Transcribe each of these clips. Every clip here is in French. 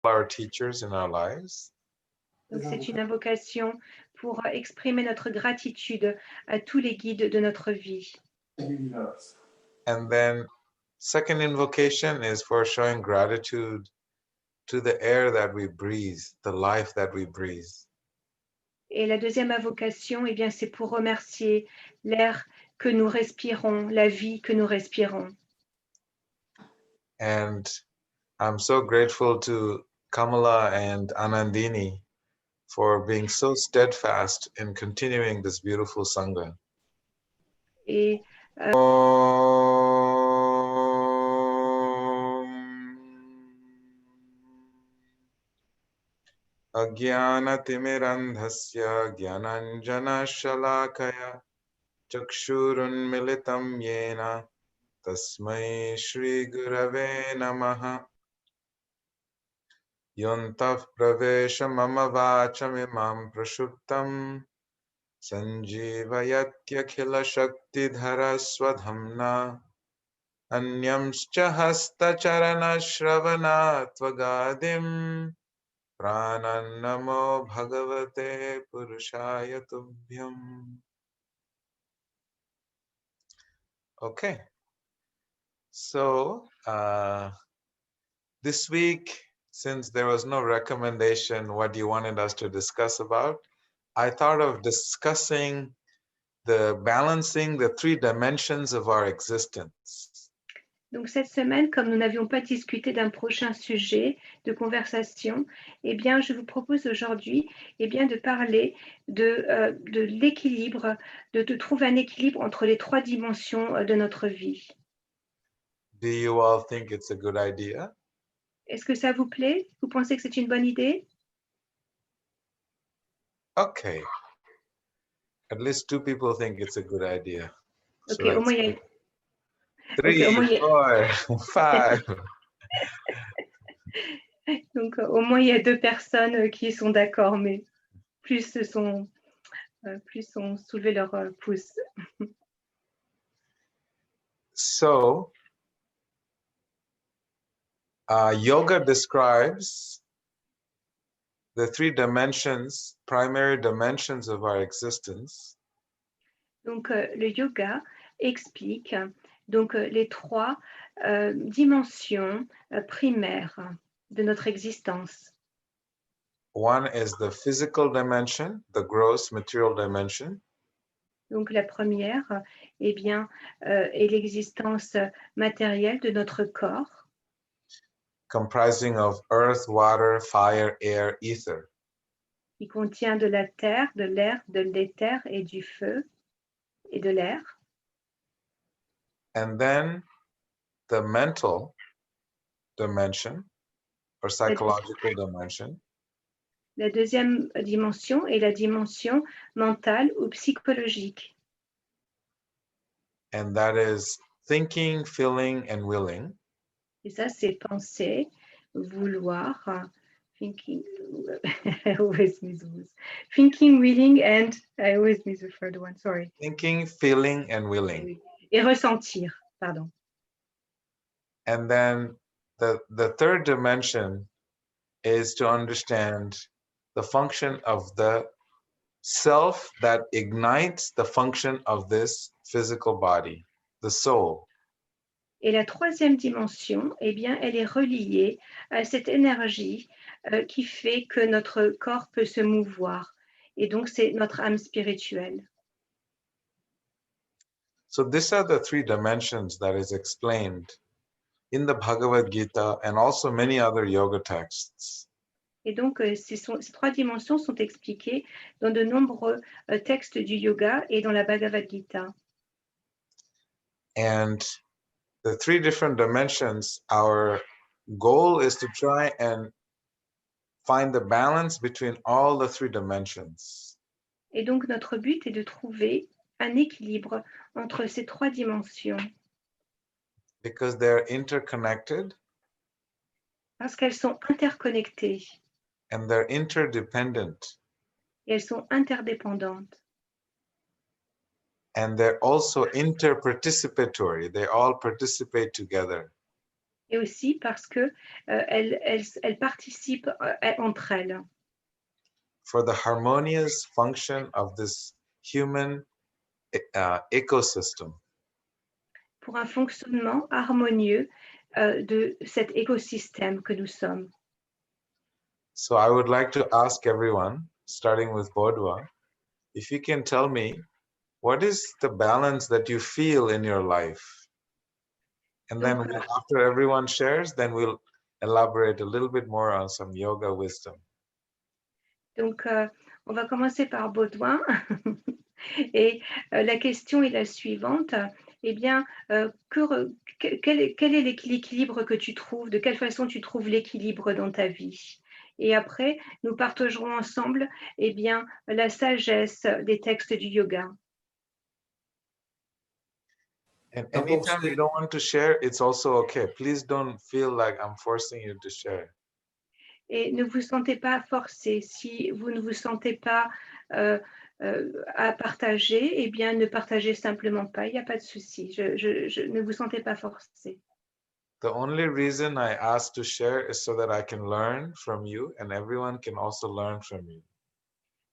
our teachers in our lives. Donc, c'est une invocation pour exprimer notre gratitude à tous les guides de notre vie. And then second invocation is for showing gratitude to the air that we breathe, the life that we breathe. Et la deuxième invocation, eh bien, c'est pour remercier l'air que nous respirons, la vie que nous respirons. And I'm so grateful to Kamala and Anandini for being so steadfast in continuing this beautiful Sangha. Et Agyanatimirandhasya Gyananjana Shalakaya Chakshurunmilitam Yena Tasmai Shri Gurave Namaha Yontaf Pravesha Mama Vachamimam Prashuptam Sanjeevayatyakila Shaktidhara Swadhamna Anyamscha Hastacharana Shravana Tvagadim Pranannamo Bhagavate Purushaya Tubhyam. Okay, so this week, since there was no recommendation what you wanted us to discuss about, I thought of discussing balancing the three dimensions of our existence. donc cette semaine, comme nous n'avions pas discuté d'un prochain sujet de conversation, eh bien, je vous propose aujourd'hui eh bien, de parler de l'équilibre, de trouver un équilibre entre les trois dimensions de notre vie. Do you all think it's a good idea? Est-ce que ça vous plaît? Vous pensez que c'est une bonne idée? Okay. At least two people think it's a good idea. Ok, So au moins il y a... 3, Okay, au moins, 4, 5. Donc, au moins, il y a deux personnes qui sont d'accord, mais plus ont soulevé leur pouce. So, yoga describes the three dimensions, primary dimensions of our existence. Donc, le yoga explique donc les trois dimensions primaires de notre existence. One is the physical dimension, the gross material dimension. Donc, la première, eh bien, est l'existence matérielle de notre corps. Comprising of earth, water, fire, air, ether. Qui contient de la terre, de l'air, de l'éther et du feu et de l'air. And then the mental dimension or psychological dimension. La deuxième dimension est la dimension mentale ou psychologique. And that is thinking, feeling, and willing. Et ça, c'est penser, vouloir, thinking, I always miss those. Thinking, willing, and I always miss the third one, sorry. Thinking, feeling, and willing. Et ressentir, pardon. And then the third dimension is to understand the function of the self that ignites the function of this physical body, the soul. Et la troisième dimension, eh bien, elle est reliée à cette énergie qui fait que notre corps peut se mouvoir. Et donc, c'est notre âme spirituelle. So these are the three dimensions that is explained in the Bhagavad Gita and also many other yoga texts. Et donc, ces trois dimensions sont expliquées dans de nombreux textes du yoga et dans la Bhagavad Gita. And the three different dimensions, our goal is to try and find the balance between all the three dimensions. Et donc, notre but est de trouver un équilibre entre ces trois dimensions. Because they're interconnected. Parce qu'elles sont interconnectées. And they're interdependent. Et elles sont interdépendantes. And they're also interparticipatory. They all participate together. et aussi parce que elles participent entre elles for the harmonious function of this human ecosystem. pour un fonctionnement harmonieux de cet écosystème que nous sommes. So I would like to ask everyone, starting with Bodwa, if you can tell me what is the balance that you feel in your life? And then Donc, after everyone shares, then we'll elaborate a little bit more on some yoga wisdom. Donc, on va commencer par Baudouin. Et la question est la suivante. Eh bien, quel est l'équilibre que tu trouves? De quelle façon tu trouves l'équilibre dans ta vie? Et après, nous partagerons ensemble eh bien, la sagesse des textes du yoga. And anytime you don't want to share, it's also okay. Please don't feel like I'm forcing you to share. Et ne vous sentez pas forcé. Si vous ne vous sentez pas à partager, eh bien, ne partagez simplement pas. Il n'y a pas de souci. Ne vous sentez pas forcé. The only reason I ask to share is so that I can learn from you and everyone can also learn from you.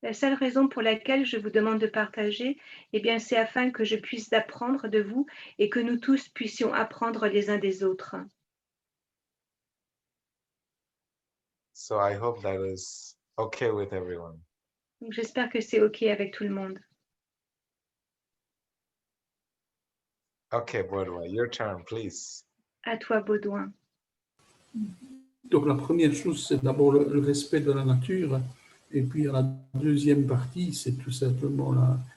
La seule raison pour laquelle je vous demande de partager, eh bien, c'est afin que je puisse apprendre de vous et que nous tous puissions apprendre les uns des autres. So I hope that is okay with everyone. Donc, j'espère que c'est OK avec tout le monde. Okay, Bodwa, your turn, please. À toi, Baudouin. Donc la première chose, c'est d'abord le respect de la nature. Et puis la deuxième partie, c'est tout simplement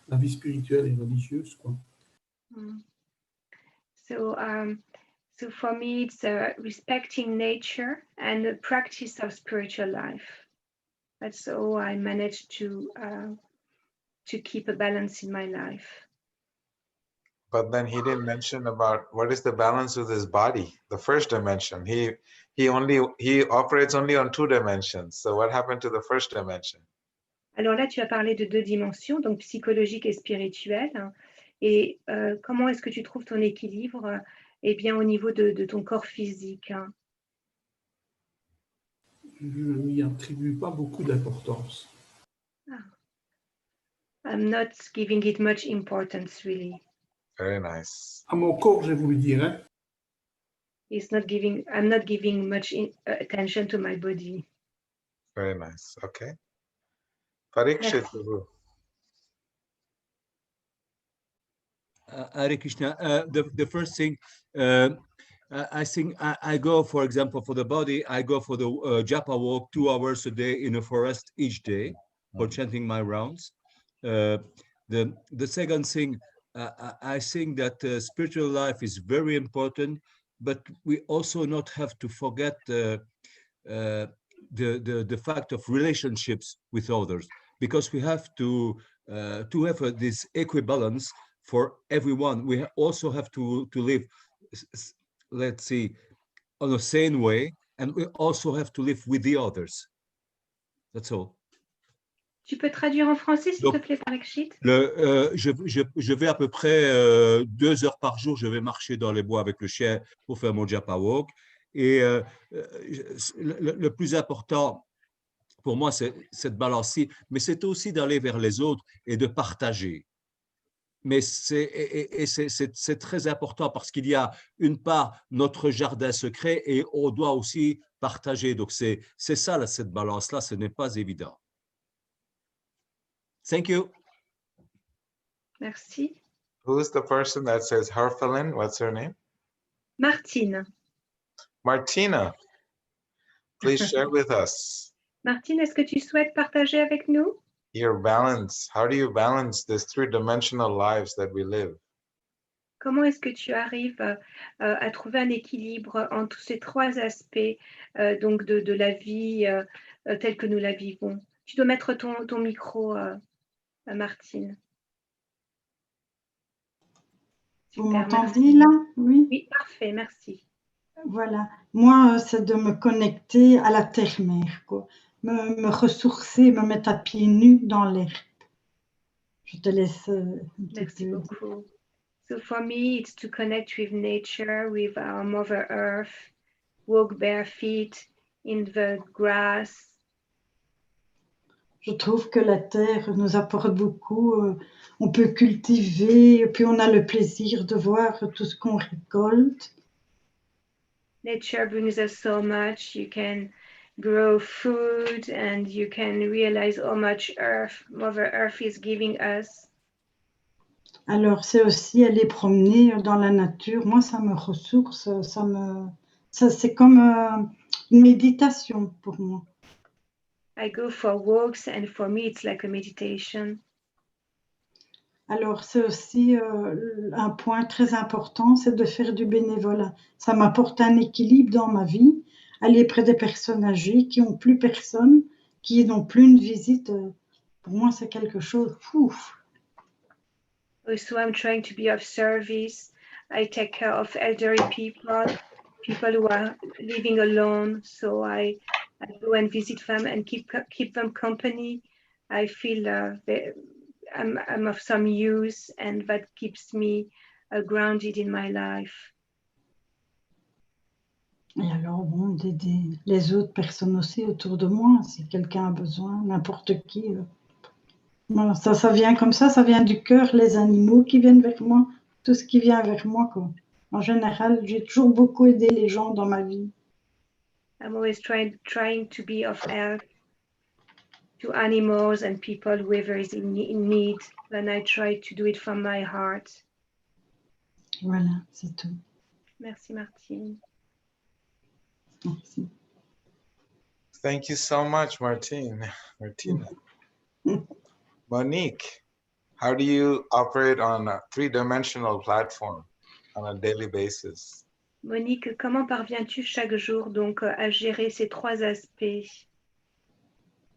la vie spirituelle et religieuse, quoi. So for me, it's respecting nature and the practice of spiritual life. That's how I managed to keep a balance in my life. But then he didn't mention about what is the balance with his body, the first dimension. He operates only on 2 dimensions. So what happened to the first dimension? Alors là, tu as parlé de 2 dimensions, donc psychologique et spirituelle. Et comment est-ce que tu trouves ton équilibre eh bien, au niveau de ton corps physique? Je ne lui attribue pas beaucoup d'importance. I'm not giving it much importance, really. Very nice. À mon corps, j'ai voulu dire, hein? I'm not giving much attention to my body. Very nice. Okay. Parikshit. Hare Krishna. The first thing, I think I go, for example, for the body, I go for the japa walk 2 hours a day in a forest each day for chanting my rounds. The second thing, I think that spiritual life is very important, but we also not have to forget the fact of relationships with others, because we have to have this equibalance for everyone. We also have to live, let's see, on a sane way, and we also have to live with the others. That's all. Tu peux traduire en français, s'il te plaît, Parikshit? Je vais à peu près 2 heures par jour, je vais marcher dans les bois avec le chien pour faire mon japa walk. Et le plus important pour moi, c'est cette balance-ci, mais c'est aussi d'aller vers les autres et de partager. Mais c'est très important parce qu'il y a une part, notre jardin secret, et on doit aussi partager. Donc, c'est ça, cette balance-là, ce n'est pas évident. Thank you. Merci. Who is the person that says Harfalin? What's her name? Martine. Martina. Please share with us. Martine, est-ce que tu souhaites partager avec nous? Your balance. How do you balance this 3-dimensional lives that we live? Comment est-ce que tu arrives à trouver un équilibre entre ces 3 aspects donc de la vie telle que nous la vivons? Tu dois mettre ton micro, Martine. Vous Super, m'entendez là? Oui. Oui, parfait, merci. Voilà. Moi, c'est de me connecter à la terre-mère, quoi. Me ressourcer, me mettre à pieds nus dans l'herbe. Je te laisse un petit Merci peu. beaucoup. So for me, it's to connect with nature, with our Mother Earth, walk bare feet in the grass. Je trouve que la terre nous apporte beaucoup. On peut cultiver, puis on a le plaisir de voir tout ce qu'on récolte. Nature brings us so much. You can grow food and you can realize how much Mother Earth is giving us. Alors, c'est aussi aller promener dans la nature. Moi, ça me ressource, c'est comme une méditation pour moi. I go for walks and for me it's like a meditation. Alors, c'est aussi un point très important, c'est de faire du bénévolat. Ça m'apporte un équilibre dans ma vie. Aller près des personnes âgées qui n'ont plus personne, qui n'ont plus une visite, pour moi, c'est quelque chose. Ouf. Also, I'm trying to be of service. I take care of elderly people who are living alone. So I go and visit them and keep them company. I feel I'm of some use, and that keeps me grounded in my life. Et alors, bon, d'aider les autres personnes aussi autour de moi, si quelqu'un a besoin, n'importe qui. Voilà, ça vient comme ça vient du cœur, les animaux qui viennent vers moi, tout ce qui vient vers moi, quoi. En général, j'ai toujours beaucoup aidé les gens dans ma vie. I'm always trying to be of help to animals and people, whoever is in need. Then I try to do it from my heart. Voilà, c'est tout. Merci, Martine. Merci. Thank you so much, Martina. Monique, how do you operate on a three-dimensional platform on a daily basis? Monique, comment parviens-tu chaque jour donc à gérer ces trois aspects?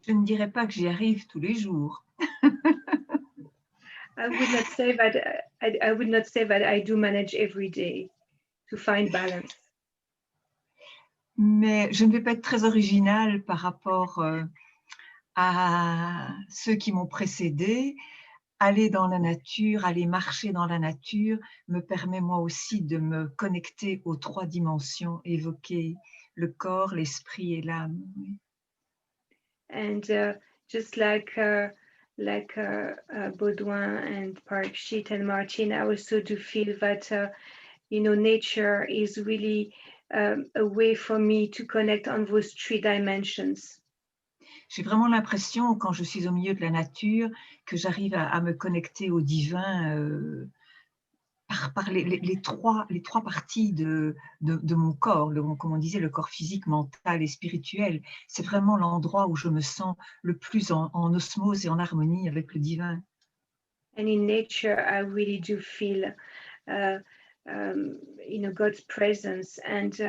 Je ne dirais pas que j'y arrive tous les jours. I would not say that I do manage every day to find balance. Mais je ne vais pas être très originale par rapport à ceux qui m'ont précédée. Aller dans la nature, aller marcher dans la nature me permet moi aussi de me connecter aux trois dimensions, évoquer le corps, l'esprit et l'âme. And just like Baudouin and Parikshit and Martin, I also do feel that nature is really a way for me to connect on those three dimensions. J'ai vraiment l'impression, quand je suis au milieu de la nature, que j'arrive à me connecter au divin par les trois parties de mon corps, comme on disait, le corps physique, mental et spirituel. C'est vraiment l'endroit où je me sens le plus en osmose et en harmonie avec le divin. And in nature, I really do feel God's presence, and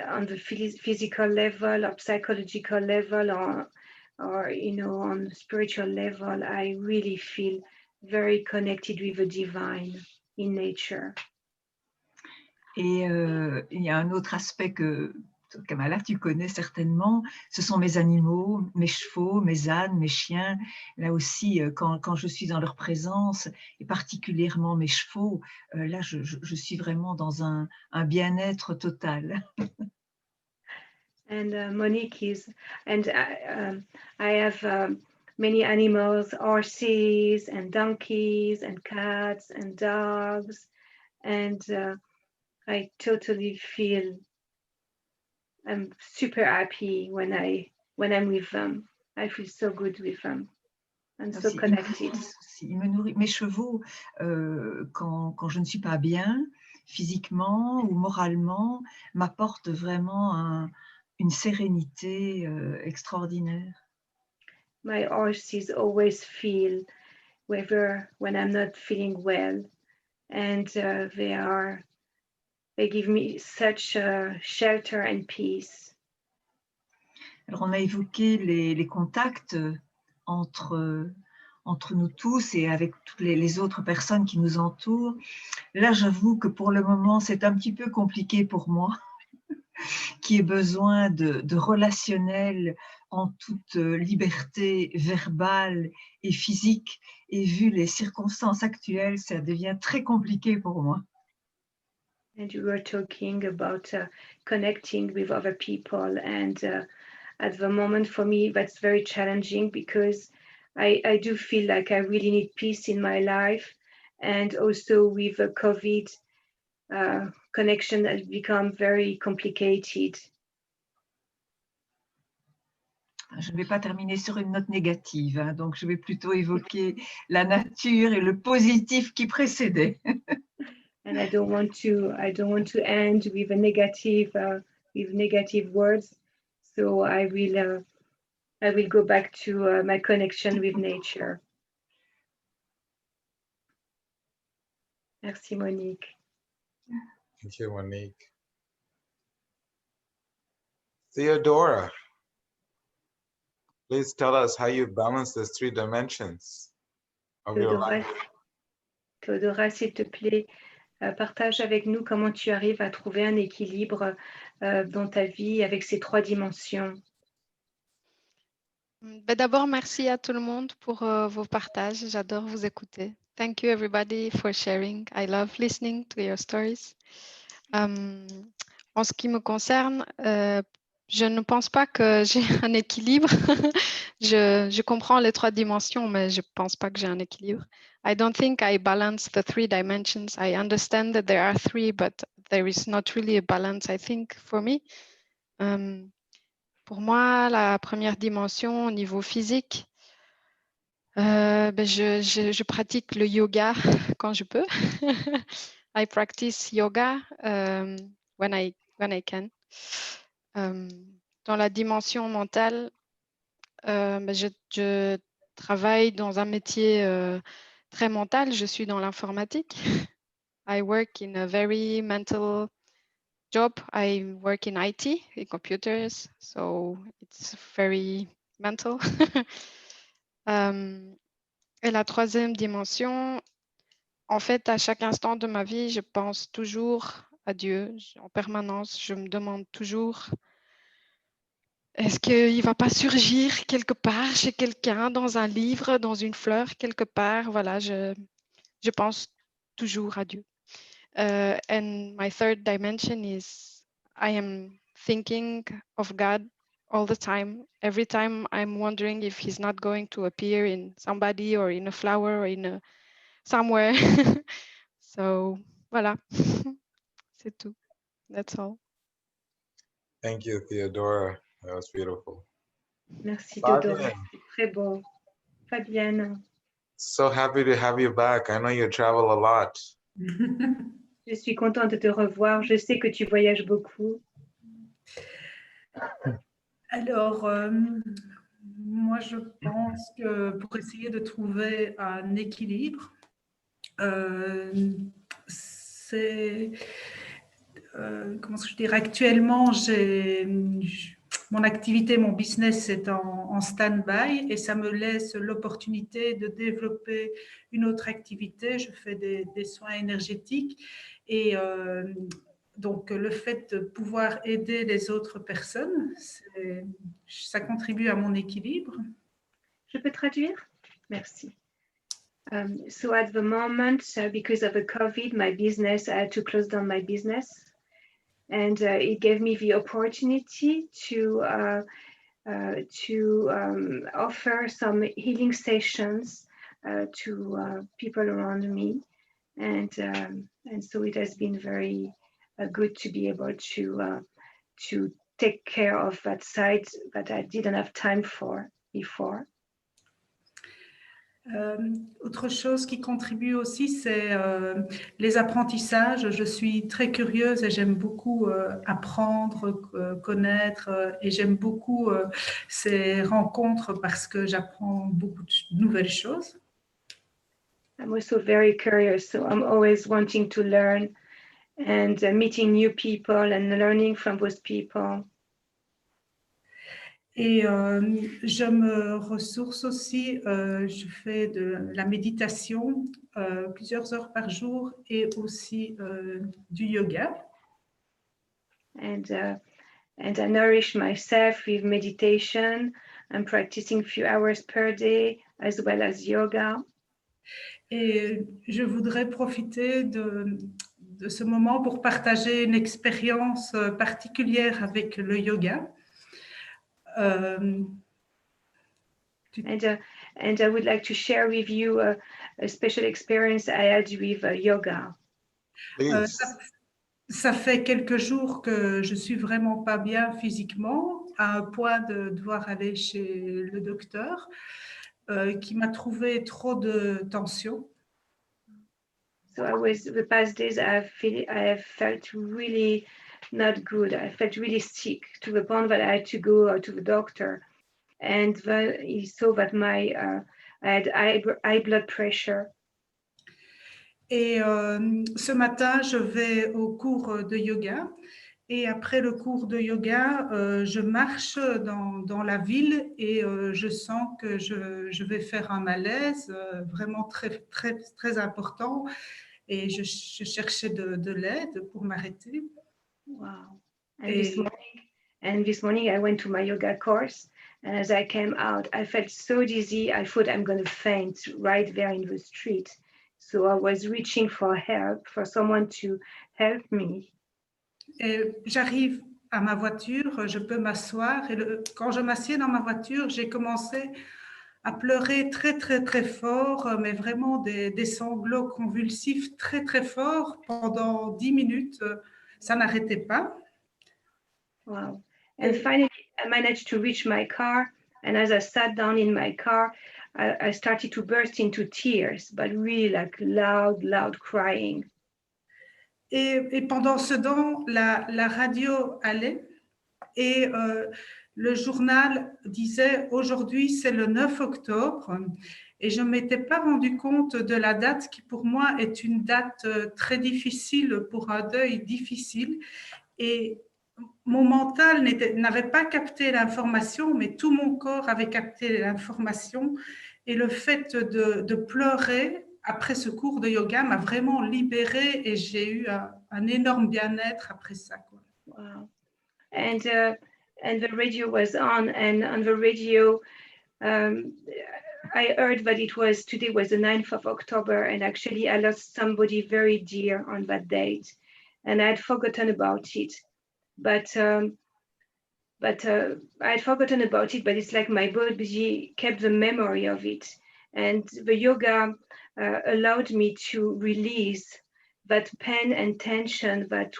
on the physical level or psychological level or on the spiritual level, I really feel very connected with the divine in nature. Et il y a un autre aspect que Kamala, tu connais certainement, ce sont mes animaux, mes chevaux, mes ânes, mes chiens. Là aussi, quand je suis dans leur présence, et particulièrement mes chevaux, là, je suis vraiment dans un bien-être total. And Monique I have many animals, horses and donkeys and cats and dogs, and I totally feel I'm super happy when I'm with them. I feel so good with them and so connected. Il me nourrit. Mes chevaux, quand je ne suis pas bien, physiquement ou moralement, m'apportent vraiment une sérénité extraordinaire. My horses always feel when I'm not feeling well, and they give me such shelter and peace. Alors, on a évoqué les contacts entre nous tous et avec toutes les autres personnes qui nous entourent. Là, j'avoue que pour le moment, c'est un petit peu compliqué pour moi, qui ai besoin de relationnel en toute liberté verbale et physique. Et vu les circonstances actuelles, ça devient très compliqué pour moi. And you were talking about connecting with other people. And at the moment, for me, that's very challenging because I do feel like I really need peace in my life. And also with COVID, connection has become very complicated. Je ne vais pas terminer sur une note négative, hein, donc je vais plutôt évoquer la nature et le positif qui précédait. And I don't want to end with a negative words. So I will go back to my connection with nature. Merci Monique. Thank you, Monique. Theodora, please tell us how you balance these 3 dimensions of your life. Théodora, s'il te plaît, partage avec nous comment tu arrives à trouver un équilibre dans ta vie avec ces 3 dimensions. D'abord, merci à tout le monde pour vos partages. J'adore vous écouter. Thank you everybody for sharing. I love listening to your stories. En ce qui me concerne, je ne pense pas que j'ai un équilibre. je comprends les 3 dimensions, mais je ne pense pas que j'ai un équilibre. I don't think I balance the 3 dimensions. I understand that there are 3, but there is not really a balance, I think, for me. Pour moi, la première dimension au niveau physique, je pratique le yoga quand je peux. I practice yoga when I can. Dans la dimension mentale, je travaille dans un métier très mental. Je suis dans l'informatique. I work in a very mental job. I work in IT, in computers, so it's very mental. Et la troisième dimension, en fait, à chaque instant de ma vie, je pense toujours à Dieu en permanence. Je me demande toujours, est-ce qu'il ne va pas surgir quelque part chez quelqu'un, dans un livre, dans une fleur, quelque part? Voilà, je pense toujours à Dieu. And my third dimension is I am thinking of God all the time. Every time I'm wondering if he's not going to appear in somebody or in a flower or in somewhere. So, voilà. C'est tout. That's all. Thank you, Theodora. That was beautiful. Merci Théodora. Fabienne. C'est très beau. Fabienne. So happy to have you back. I know you travel a lot. Je suis contente de te revoir. Je sais que tu voyages beaucoup. Alors, moi, je pense que pour essayer de trouver un équilibre, c'est, comment je dirais, actuellement, mon activité, mon business est en stand-by et ça me laisse l'opportunité de développer une autre activité. Je fais des soins énergétiques et donc le fait de pouvoir aider les autres personnes, ça contribue à mon équilibre. Je peux traduire? Merci. So at the moment, because of the COVID, my business, I had to close down my business. And it gave me the opportunity to offer some healing sessions to people around me, and so it has been very good to be able to take care of that side that I didn't have time for before. Autre chose qui contribue aussi, c'est les apprentissages. Je suis très curieuse et j'aime beaucoup apprendre, connaître et j'aime beaucoup ces rencontres parce que j'apprends beaucoup de nouvelles choses. I'm also very curious, so I'm always wanting to learn and meeting new people and learning from those people. Et je me ressource aussi, je fais de la méditation plusieurs heures par jour et aussi du yoga. And I nourish myself with meditation. I'm practicing a few hours per day as well as yoga. Et je voudrais profiter ce moment pour partager une expérience particulière avec le yoga. And I would like to share with you a special experience I had with yoga. Please. Ça fait quelques jours que je suis vraiment pas bien physiquement, à un point de devoir aller chez le docteur, qui m'a trouvé trop de tension. So the past days I felt really not good. I felt really sick to the point that I had to go to the doctor, and he saw that I had high blood pressure. Et ce matin, je vais au cours de yoga. Et après le cours de yoga, je marche dans la ville et je sens que je vais faire un malaise vraiment très, très, très important. Et je cherchais de l'aide pour m'arrêter. Wow. And this morning, I went to my yoga course. And as I came out, I felt so dizzy. I thought I'm going to faint right there in the street. So I was reaching for help, for someone to help me. Et j'arrive à ma voiture, je peux m'asseoir. Et quand je m'assieds dans ma voiture, j'ai commencé à pleurer très, très, très fort, mais vraiment des sanglots convulsifs très, très forts pendant 10 minutes. Ça n'arrêtait pas. Wow. And finally, I managed to reach my car. And as I sat down in my car, I started to burst into tears, but really like loud crying. Et pendant ce temps, la radio allait et le journal disait « Aujourd'hui, c'est le 9 octobre ». Et je ne m'étais pas rendu compte de la date qui, pour moi, est une date très difficile pour un deuil difficile. Et mon mental n'avait pas capté l'information, mais tout mon corps avait capté l'information. Et le fait de pleurer après ce cours de yoga m'a vraiment libérée et j'ai eu un énorme bien-être après ça, quoi. Wow. And the radio was on, and on the radio, I heard that today was the 9th of October, and actually I lost somebody very dear on that date, and I had forgotten about it. But I had forgotten about it, but it's like my body kept the memory of it. And the yoga allowed me to release that pain and tension that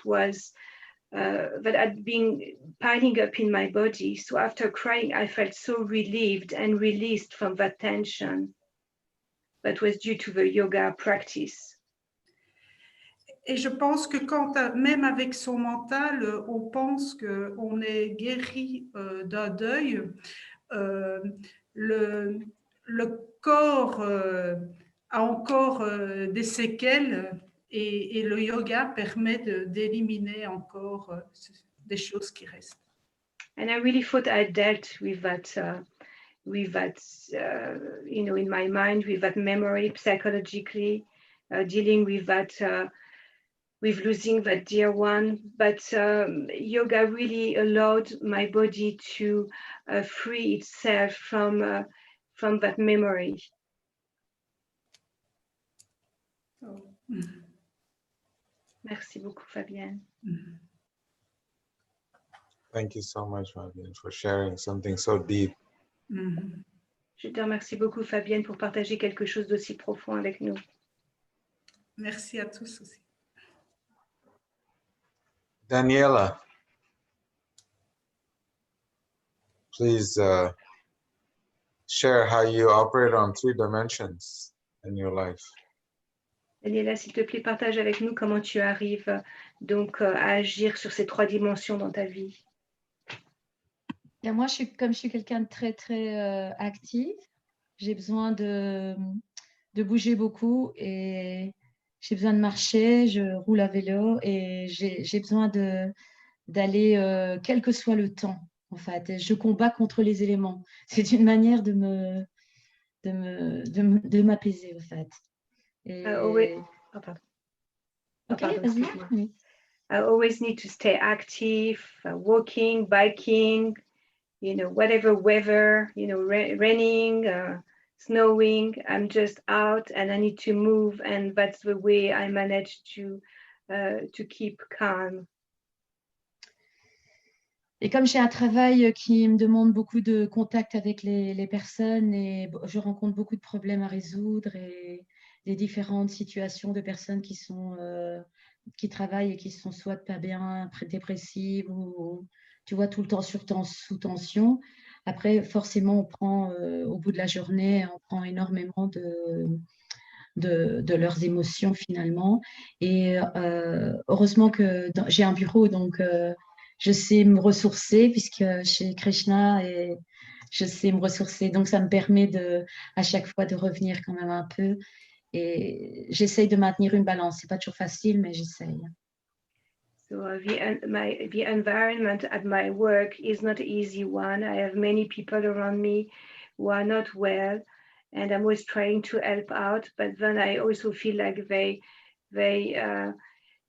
had been piling up in my body. So after crying, I felt so relieved and released from that tension that was due to the yoga practice. Et je pense que même avec son mental, on pense qu'on est guéri d'un deuil, le corps a encore des séquelles et le yoga permet d'éliminer encore des choses qui restent. And I really thought I dealt with that, in my mind, with that memory psychologically, dealing with that, with losing that dear one. But yoga really allowed my body to free itself from that memory. Oh. Merci beaucoup, Fabienne. Thank you so much, Fabienne, for sharing something so deep. Je te remercie beaucoup, Fabienne, pour partager quelque chose d'aussi profond avec nous. Merci à tous aussi. Daniela, please share how you operate on 3 dimensions in your life. Daniela, s'il te plaît, partage avec nous comment tu arrives donc à agir sur ces 3 dimensions dans ta vie. Et moi, comme je suis quelqu'un de très, très actif, j'ai besoin de bouger beaucoup et j'ai besoin de marcher, je roule à vélo et j'ai besoin d'aller, quel que soit le temps, en fait. Et je combats contre les éléments. C'est une manière de m'apaiser, en fait. Pardon. Ok, Pardon, vas-y. excuse-moi. Oui. I always need to stay active, walking, biking, whatever weather, raining, snowing, I'm just out and I need to move, and that's the way I manage to to keep calm. Et comme j'ai un travail qui me demande beaucoup de contact avec les personnes et je rencontre beaucoup de problèmes à résoudre et des différentes situations de personnes qui travaillent et qui sont soit pas bien, dépressives ou tu vois tout le temps sous tension. Après, forcément, on prend au bout de la journée, on prend énormément de leurs émotions finalement. Et heureusement que j'ai un bureau, donc je sais me ressourcer puisque chez Krishna et je sais me ressourcer. Donc, ça me permet à chaque fois de revenir quand même un peu. Et j'essaye de maintenir une balance. C'est pas toujours facile, mais j'essaye. So the environment at my work is not an easy one. I have many people around me who are not well, and I'm always trying to help out. But then I also feel like they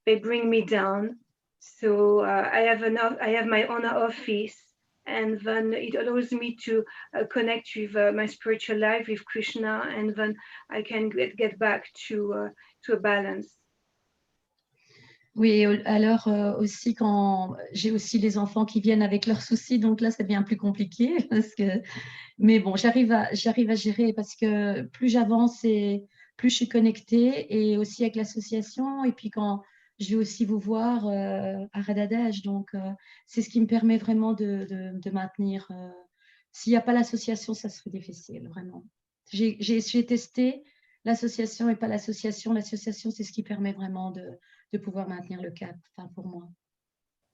bring me down. So I have my own office, and then it allows me to connect with my spiritual life with Krishna, and then I can get back to a balance. Oui, alors aussi quand j'ai aussi les enfants qui viennent avec leurs soucis, donc là c'est bien plus compliqué mais bon, j'arrive à gérer parce que plus j'avance et plus je suis connectée et aussi avec l'association et puis quand je vais aussi vous voir à Radadage, donc c'est ce qui me permet vraiment de maintenir. S'il n'y a pas l'association, ça serait difficile, vraiment. J'ai testé l'association et pas l'association. L'association, c'est ce qui permet vraiment de pouvoir maintenir le cap, enfin pour moi,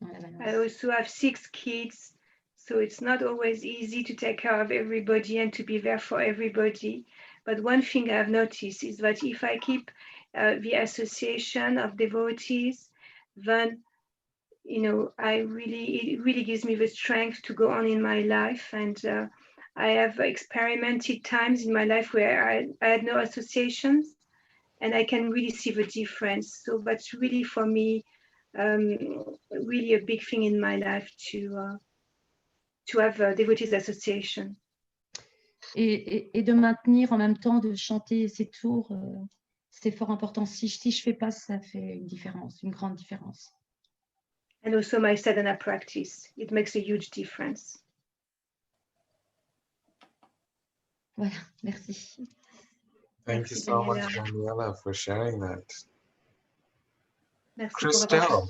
dans la balance. I also have 6 kids, so it's not always easy to take care of everybody and to be there for everybody. But one thing I've noticed is that if I keep the association of devotees, then it really gives me the strength to go on in my life. And I have experimented times in my life where I had no associations, and I can really see the difference. So that's really for me really a big thing in my life to have a devotees association. Et de maintenir en même temps, de chanter ces tours, c'est fort important. Si je fais pas, ça fait une différence, une grande différence. And also my sadhana practice, it makes a huge difference. Voilà, merci. Thank you so much, Daniela, for sharing that. Merci Christelle,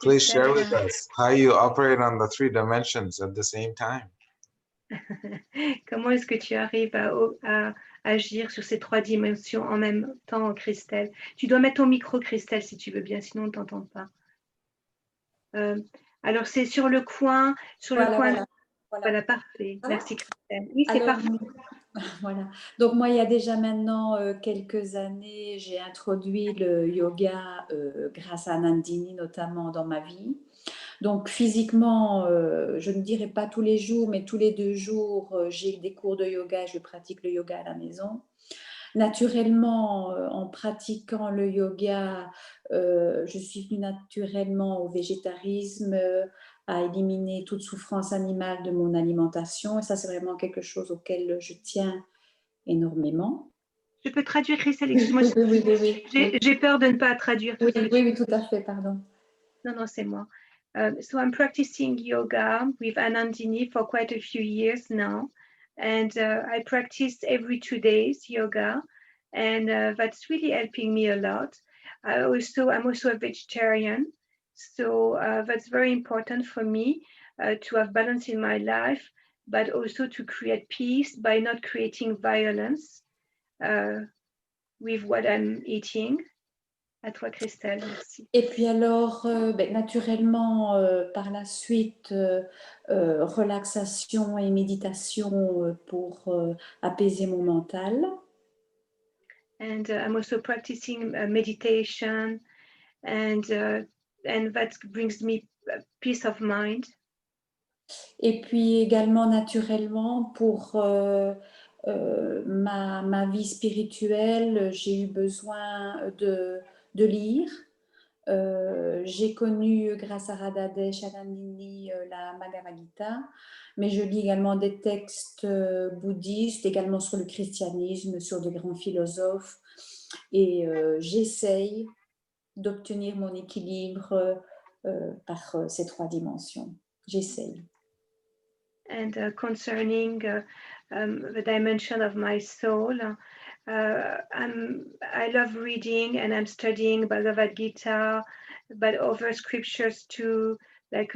please share with us how you operate on the 3 dimensions at the same time. Comment est-ce que tu arrives à agir sur ces 3 dimensions en même temps, Christelle? Tu dois mettre ton micro, Christelle, si tu veux bien, sinon on ne t'entend pas. Alors, c'est sur le coin, Voilà, parfait. Merci, Christelle. Oui, c'est parfait. Voilà. Donc, moi, il y a déjà maintenant quelques années, j'ai introduit le yoga grâce à Nandini, notamment dans ma vie. Donc, physiquement, je ne dirais pas tous les jours, mais tous les 2 jours, j'ai des cours de yoga et je pratique le yoga à la maison. Naturellement, en pratiquant le yoga, je suis venue naturellement au végétarisme, à éliminer toute souffrance animale de mon alimentation. Et ça, c'est vraiment quelque chose auquel je tiens énormément. Je peux traduire, Christelle, excuse-moi. Oui. J'ai peur de ne pas traduire. Oui, tout à fait, pardon. Non, c'est moi. So I'm practicing yoga with Anandini for quite a few years now. And I practice every 2 days yoga. And that's really helping me a lot. I'm also a vegetarian. So that's very important for me to have balance in my life, but also to create peace by not creating violence with what I'm eating. À toi, Christelle, merci. Et puis alors, naturellement, par la suite, relaxation et méditation pour apaiser mon mental. And I'm also practicing meditation, and that brings me peace of mind. Et puis également, naturellement, pour ma vie spirituelle, j'ai eu besoin de lire. J'ai connu, grâce à Radhadesh Nandini, la Bhagavad Gita, mais je lis également des textes bouddhistes, également sur le christianisme, sur des grands philosophes, et j'essaye d'obtenir mon équilibre par ces 3 dimensions. J'essaye. And concerning the dimension of my soul, I love reading and I'm studying Bhagavad Gita, but other scriptures too, like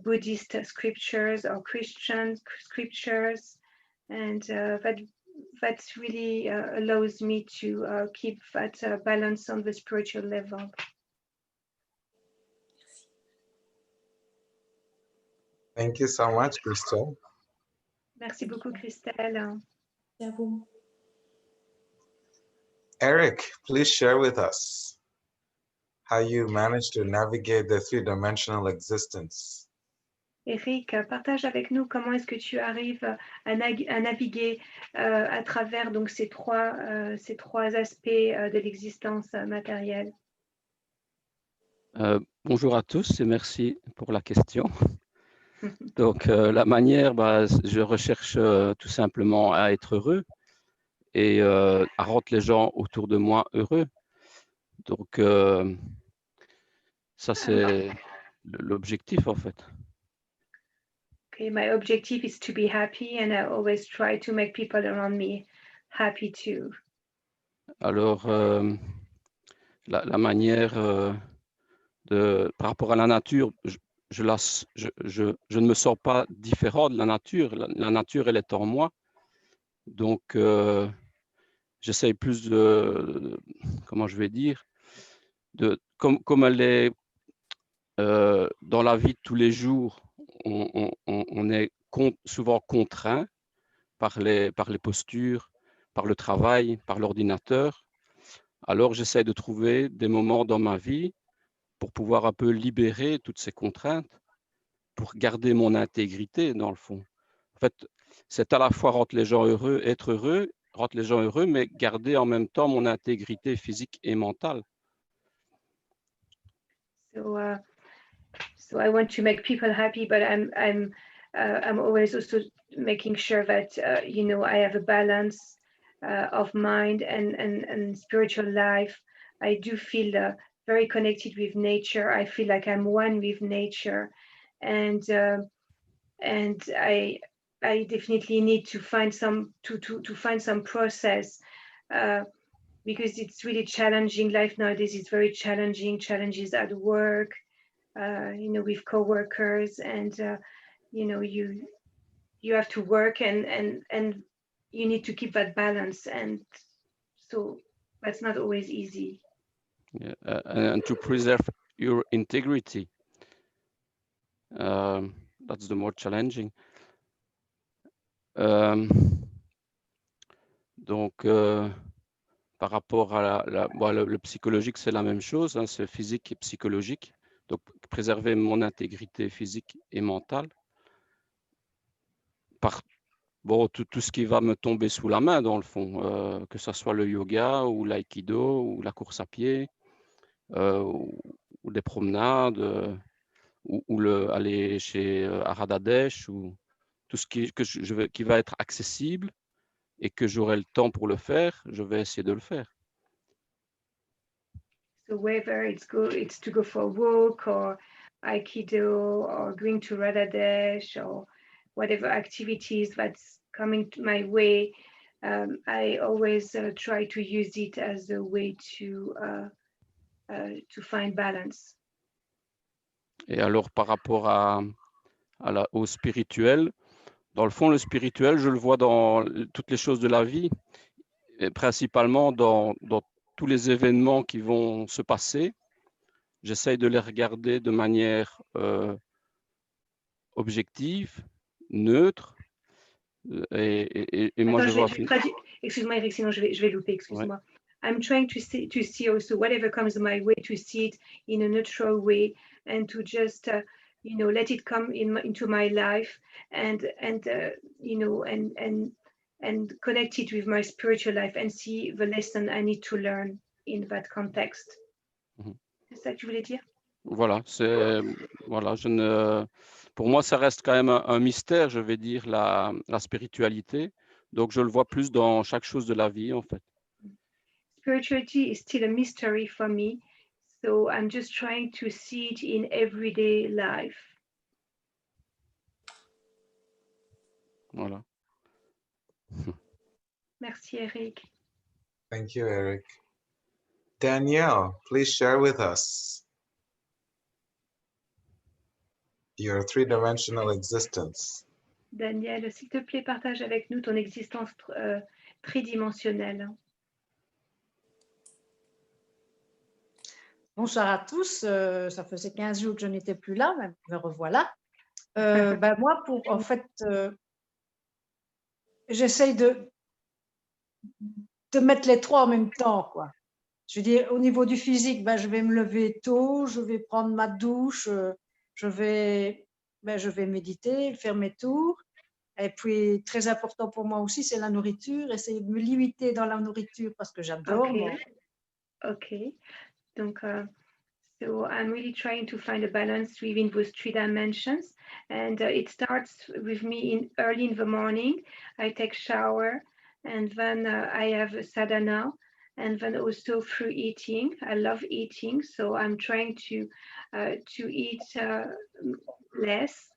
Buddhist scriptures or Christian scriptures, and that really allows me to keep that balance on the spiritual level. Thank you so much, Christelle. Merci beaucoup, Christelle. Merci à vous. Eric, please share with us how you managed to navigate the three-dimensional existence. Eric, partage avec nous comment est-ce que tu arrives à naviguer à travers donc ces trois aspects de l'existence matérielle. Bonjour à tous et merci pour la question. Donc, la manière, je recherche tout simplement à être heureux et à rendre les gens autour de moi heureux. Donc, ça, c'est l'objectif, en fait. Okay, my objective is to be happy and I always try to make people around me happy too. Alors, la manière par rapport à la nature, je ne me sens pas différent de la nature. La nature, elle est en moi. Donc, j'essaye plus comment je vais dire, comme elle est dans la vie de tous les jours, on est souvent contraint par les postures, par le travail, par l'ordinateur. Alors, j'essaie de trouver des moments dans ma vie pour pouvoir un peu libérer toutes ces contraintes, pour garder mon intégrité dans le fond. En fait, c'est à la fois rendre les gens heureux, rendre les gens heureux, mais garder en même temps mon intégrité physique et mentale. So I want to make people happy, but I'm always also making sure that you know, I have a balance of mind and spiritual life. I do feel very connected with nature. I feel like I'm one with nature, and I definitely need to find some find some process because it's really challenging. Life nowadays is very challenging. Challenges at work, you know, with coworkers, and you know, you have to work and you need to keep that balance, and so that's not always easy. Yeah, and to preserve your integrity, that's the more challenging. Donc, par rapport à le psychologique, c'est la même chose, hein, c'est physique et psychologique. Donc, préserver mon intégrité physique et mentale par tout ce qui va me tomber sous la main, dans le fond, que ce soit le yoga ou l'aïkido ou la course à pied, ou des promenades, ou aller chez Aradadesh, ou tout ce qui va être accessible et que j'aurai le temps pour le faire, je vais essayer de le faire. So whether it's to go for a walk or Aikido or going to Radhadesh or whatever activities that's coming my way, I always try to use it as a way to find balance. Et alors, par rapport au spirituel, dans le fond, le spirituel, je le vois dans toutes les choses de la vie, et principalement dans tous les événements qui vont se passer. J'essaye de les regarder de manière objective, neutre. Et moi, je vois... Excuse-moi, Eric, sinon je vais louper, excuse-moi. Ouais. I'm trying to see also whatever comes my way, to see it in a neutral way and to just, you know, let it come into my life and you know, and connect it with my spiritual life and see the lesson I need to learn in that context. C'est ça que tu voulais dire? Voilà, pour moi, ça reste quand même un mystère, je vais dire, la spiritualité. Donc, je le vois plus dans chaque chose de la vie, en fait. Spirituality is still a mystery for me. So I'm just trying to see it in everyday life. Voilà. Merci, Eric. Thank you, Eric. Danielle, please share with us your three-dimensional existence. Daniel, s'il te plaît, partage avec nous ton existence tridimensionnelle. Bonsoir à tous. Ça faisait 15 jours que je n'étais plus là, mais me revoilà. Moi, en fait, j'essaye de mettre les trois en même temps, quoi. Je veux dire, au niveau du physique, je vais me lever tôt, je vais prendre ma douche, je vais méditer, faire mes tours. Et puis, très important pour moi aussi, c'est la nourriture. Essayer de me limiter dans la nourriture parce que j'adore. Okay. Donc, so I'm really trying to find a balance within those three dimensions. And it starts with me early in the morning. I take shower and then I have a sadhana. And then also through eating. I love eating, so I'm trying to eat less.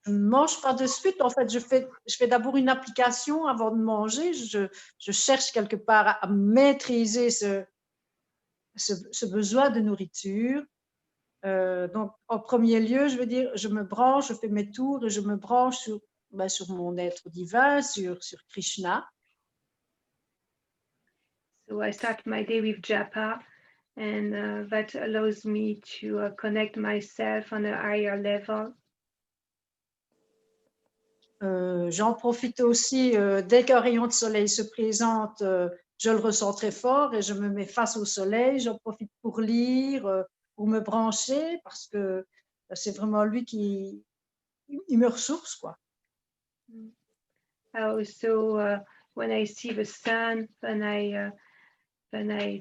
Je ne mange pas de suite. En fait, je fais d'abord une application avant de manger. Je cherche quelque part à maîtriser ce besoin de nourriture. Donc, en premier lieu, je veux dire, je me branche, je fais mes tours et je me branche sur mon être divin, sur Krishna. So I start my day with japa, and that allows me to connect myself on a higher level. J'en profite aussi, dès qu'un rayon de soleil se présente, je le ressens très fort et je me mets face au soleil. J'en profite pour lire, pour me brancher, parce que c'est vraiment lui qui me ressource, quoi. Also, when I see the sun, then I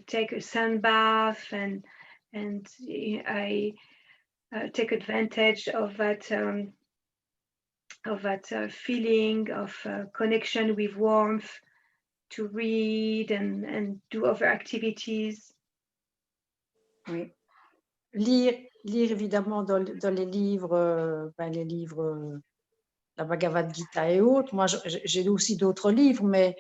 take a sun bath and I take advantage of that feeling of connection with warmth to read and do other activities. Oui. Lire évidemment dans les livres, la Bhagavad Gita et autres. Moi, j'ai lu aussi d'autres livres, mais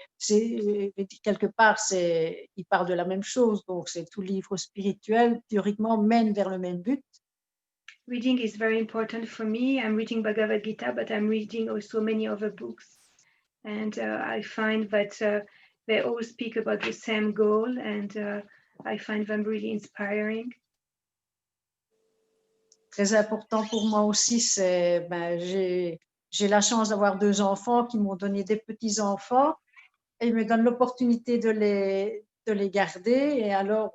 quelque part, ils parlent de la même chose. Donc, c'est tout livre spirituel, théoriquement, mène vers le même but. Reading is very important for me. I'm reading Bhagavad Gita, but I'm reading also many other books. And I find that they all speak about the same goal, and I find them really inspiring. Très important pour moi aussi, c'est j'ai la chance d'avoir 2 enfants qui m'ont donné des petits-enfants et ils me donnent l'opportunité de les garder. Et alors,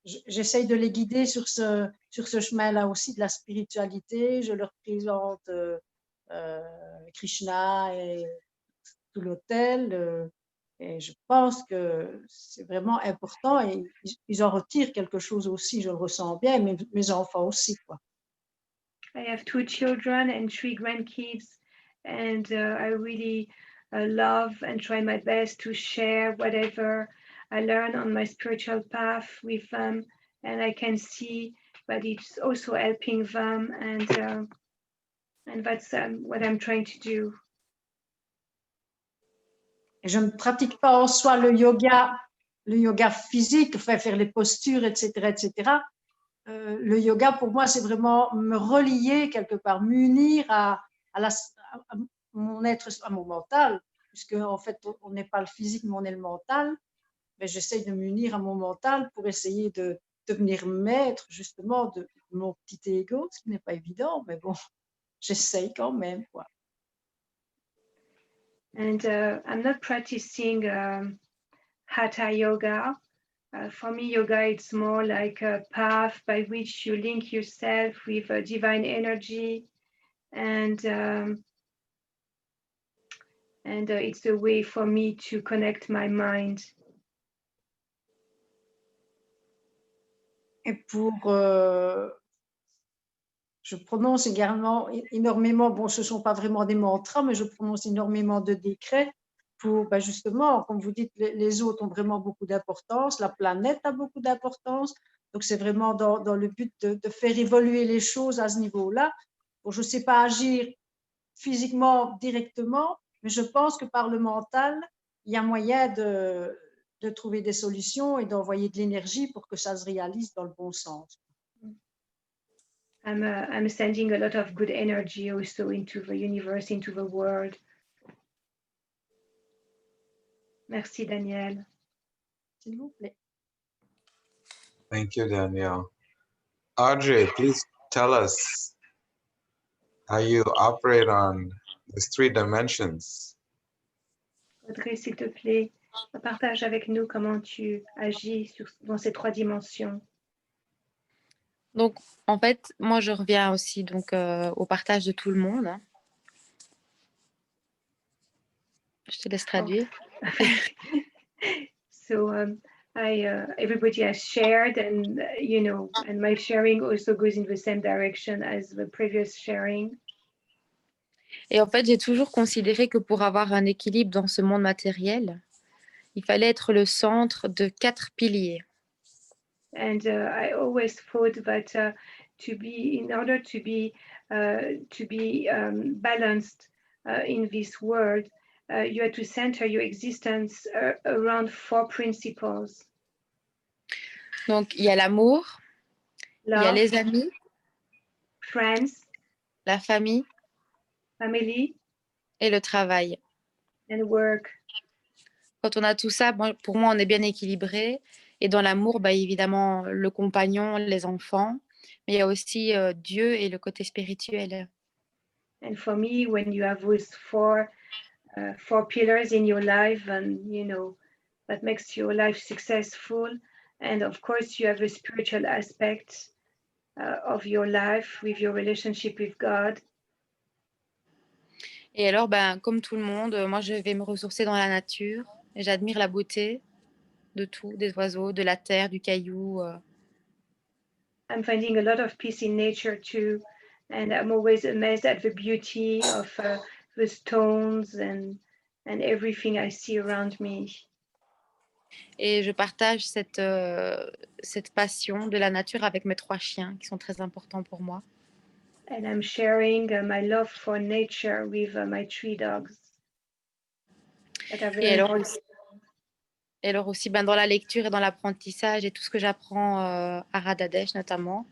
j'essaye de les guider sur ce chemin-là aussi de la spiritualité. Je leur présente Krishna et tout l'hôtel. Et je pense que c'est vraiment important et ils en retirent quelque chose aussi, je le ressens bien, mes enfants aussi, quoi. I have 2 children and 3 grandkids, and I really love and try my best to share whatever I learn on my spiritual path with them, and I can see that it's also helping them, and that's what I'm trying to do. Et je ne pratique pas en soi le yoga physique, faire les postures, etc., etc. Le yoga, pour moi, c'est vraiment me relier quelque part, m'unir à mon être, à mon mental, puisque en fait, on n'est pas le physique, mais on est le mental. Mais j'essaye de m'unir à mon mental pour essayer de devenir maître, justement, de mon petit ego, ce qui n'est pas évident, mais bon, j'essaye quand même, quoi. And I'm not practicing Hatha yoga. For me, yoga, it's more like a path by which you link yourself with a divine energy, and it's a way for me to connect my mind. Et je prononce également énormément, bon, ce ne sont pas vraiment des mantras, mais je prononce énormément de décrets pour justement, comme vous dites, les autres ont vraiment beaucoup d'importance, la planète a beaucoup d'importance. Donc, c'est vraiment dans le but de faire évoluer les choses à ce niveau-là. Bon, je ne sais pas agir physiquement directement, mais je pense que par le mental, il y a moyen de trouver des solutions et d'envoyer de l'énergie pour que ça se réalise dans le bon sens. I'm sending a lot of good energy also into the universe, into the world. Merci, Daniel. S'il vous plaît. Thank you, Danielle. Audrey, please tell us how you operate on these 3 dimensions. Audrey, s'il te plaît, partage avec nous comment tu agis dans ces 3 dimensions. Donc, en fait, moi, je reviens aussi donc, au partage de tout le monde. Hein. Je te laisse traduire. So everybody has shared, and and my sharing also goes in the same direction as the previous sharing. Et en fait, j'ai toujours considéré que pour avoir un équilibre dans ce monde matériel, il fallait être le centre de 4 piliers. And I always thought that in order to be balanced in this world, you have to center your existence around 4 principles. Donc, il y a l'amour, il y a Love, les amis, friends, la famille family, et le travail. and work. Quand on a tout ça, pour moi, on est bien équilibré. Et dans l'amour, évidemment, le compagnon, les enfants, mais il y a aussi Dieu et le côté spirituel. And for me, when you have those 4 pillars in your life, and that makes your life successful. And of course, you have a spiritual aspect of your life with your relationship with God. Et alors, comme tout le monde, moi, je vais me ressourcer dans la nature. Et j'admire la beauté de tout, des oiseaux, de la terre, du caillou. I'm finding a lot of peace in nature too. And I'm always amazed at the beauty of the stones and everything I see around me. Et je partage cette passion de la nature avec mes 3 chiens qui sont très importants pour moi. And I'm sharing my love for nature with my 3 dogs. Et alors aussi, dans la lecture et dans l'apprentissage et tout ce que j'apprends à Radhadesh notamment.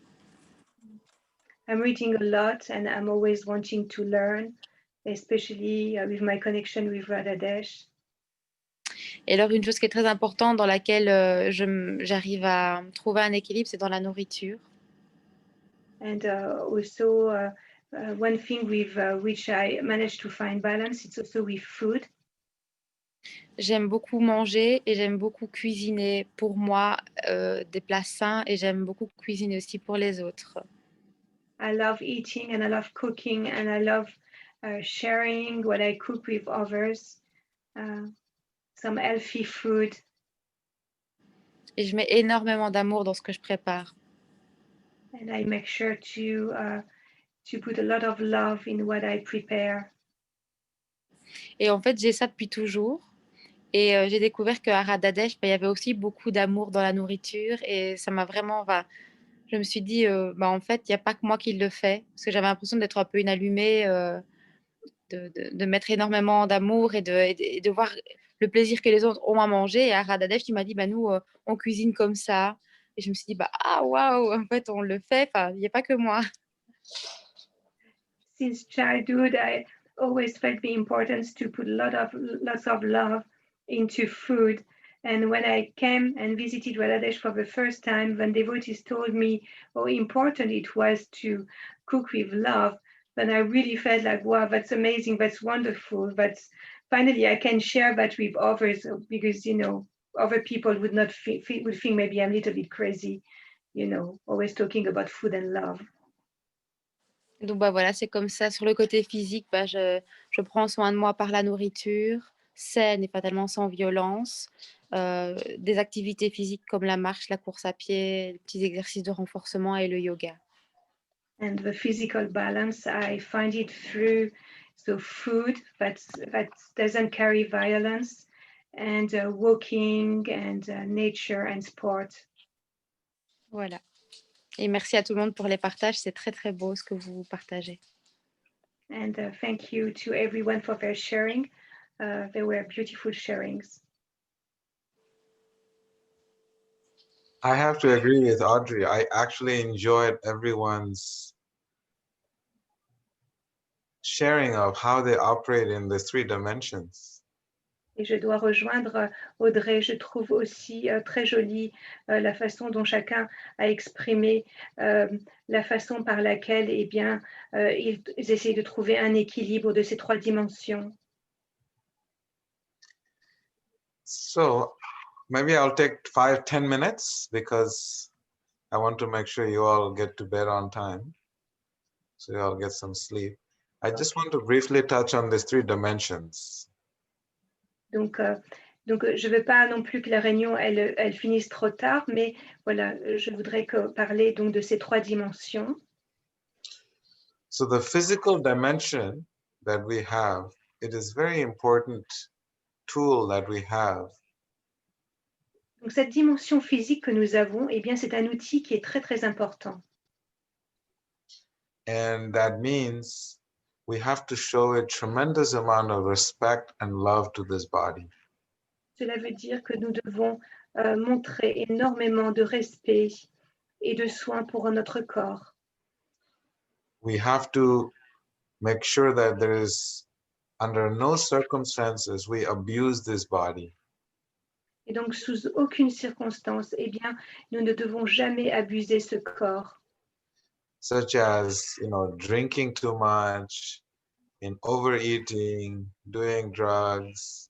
I'm reading a lot and I'm always wanting to learn, especially with my connection with Radhadesh. Et alors, une chose qui est très importante dans laquelle j'arrive à trouver un équilibre, c'est dans la nourriture. And also, one thing with which I managed to find balance, it's also with food. J'aime beaucoup manger et j'aime beaucoup cuisiner pour moi des plats sains et j'aime beaucoup cuisiner aussi pour les autres. I love eating and I love cooking and I love sharing what I cook with others. Some healthy food. Et je mets énormément d'amour dans ce que je prépare. And I make sure to put a lot of love in what I prepare. Et en fait, j'ai ça depuis toujours. Et j'ai découvert qu'à Radhadesh, il y avait aussi beaucoup d'amour dans la nourriture. Et ça m'a vraiment... je me suis dit, en fait, il n'y a pas que moi qui le fais. Parce que j'avais l'impression d'être un peu une allumée, de mettre énormément d'amour et de voir le plaisir que les autres ont à manger. Et à Radhadesh, il m'a dit, nous, on cuisine comme ça. Et je me suis dit, ah, waouh, en fait, on le fait. Enfin, il n'y a pas que moi. Since childhood, I always felt the importance to put lots of love into food. And when I came and visited Radhadesh for the first time, when devotees told me how important it was to cook with love, then I really felt like, wow, that's amazing, that's wonderful. But finally, I can share that with others because, other people would not would think maybe I'm a little bit crazy, always talking about food and love. Donc voilà, c'est comme ça. Sur le côté physique, je prends soin de moi par la nourriture, saine et pas tellement sans violence. Des activités physiques comme la marche, la course à pied, les petits exercices de renforcement et le yoga. And the physical balance, I find it through So food that doesn't carry violence, and walking and nature and sport. Voilà. Et merci à tout le monde pour les partages. C'est très, très beau ce que vous partagez. And thank you to everyone for their sharing. They were beautiful sharings. I have to agree with Audrey. I actually enjoyed everyone's sharing of how they operate in the 3 dimensions. Et je dois rejoindre Audrey. Je trouve aussi très jolie la façon dont chacun a exprimé la façon par laquelle eh bien, ils essayent de trouver un équilibre de ces 3 dimensions. So maybe I'll take 5-10 minutes because I want to make sure you all get to bed on time. So you all get some sleep. I just want to briefly touch on these 3 dimensions. Donc, je ne veux pas non plus que la réunion elle finisse trop tard, mais voilà, je voudrais parler donc de ces 3 dimensions. So the physical dimension that we have, it is very important tool that we have. Donc cette dimension physique que nous avons, eh bien c'est un outil qui est très très important. And that means we have to show a tremendous amount of respect and love to this body. Cela veut dire que nous devons montrer énormément de respect et de soin pour notre corps. We have to make sure that there is, under no circumstances, we abuse this body. Et donc, sous aucune circonstance, eh bien, nous ne devons jamais abuser ce corps. Such as, drinking too much, in overeating, doing drugs,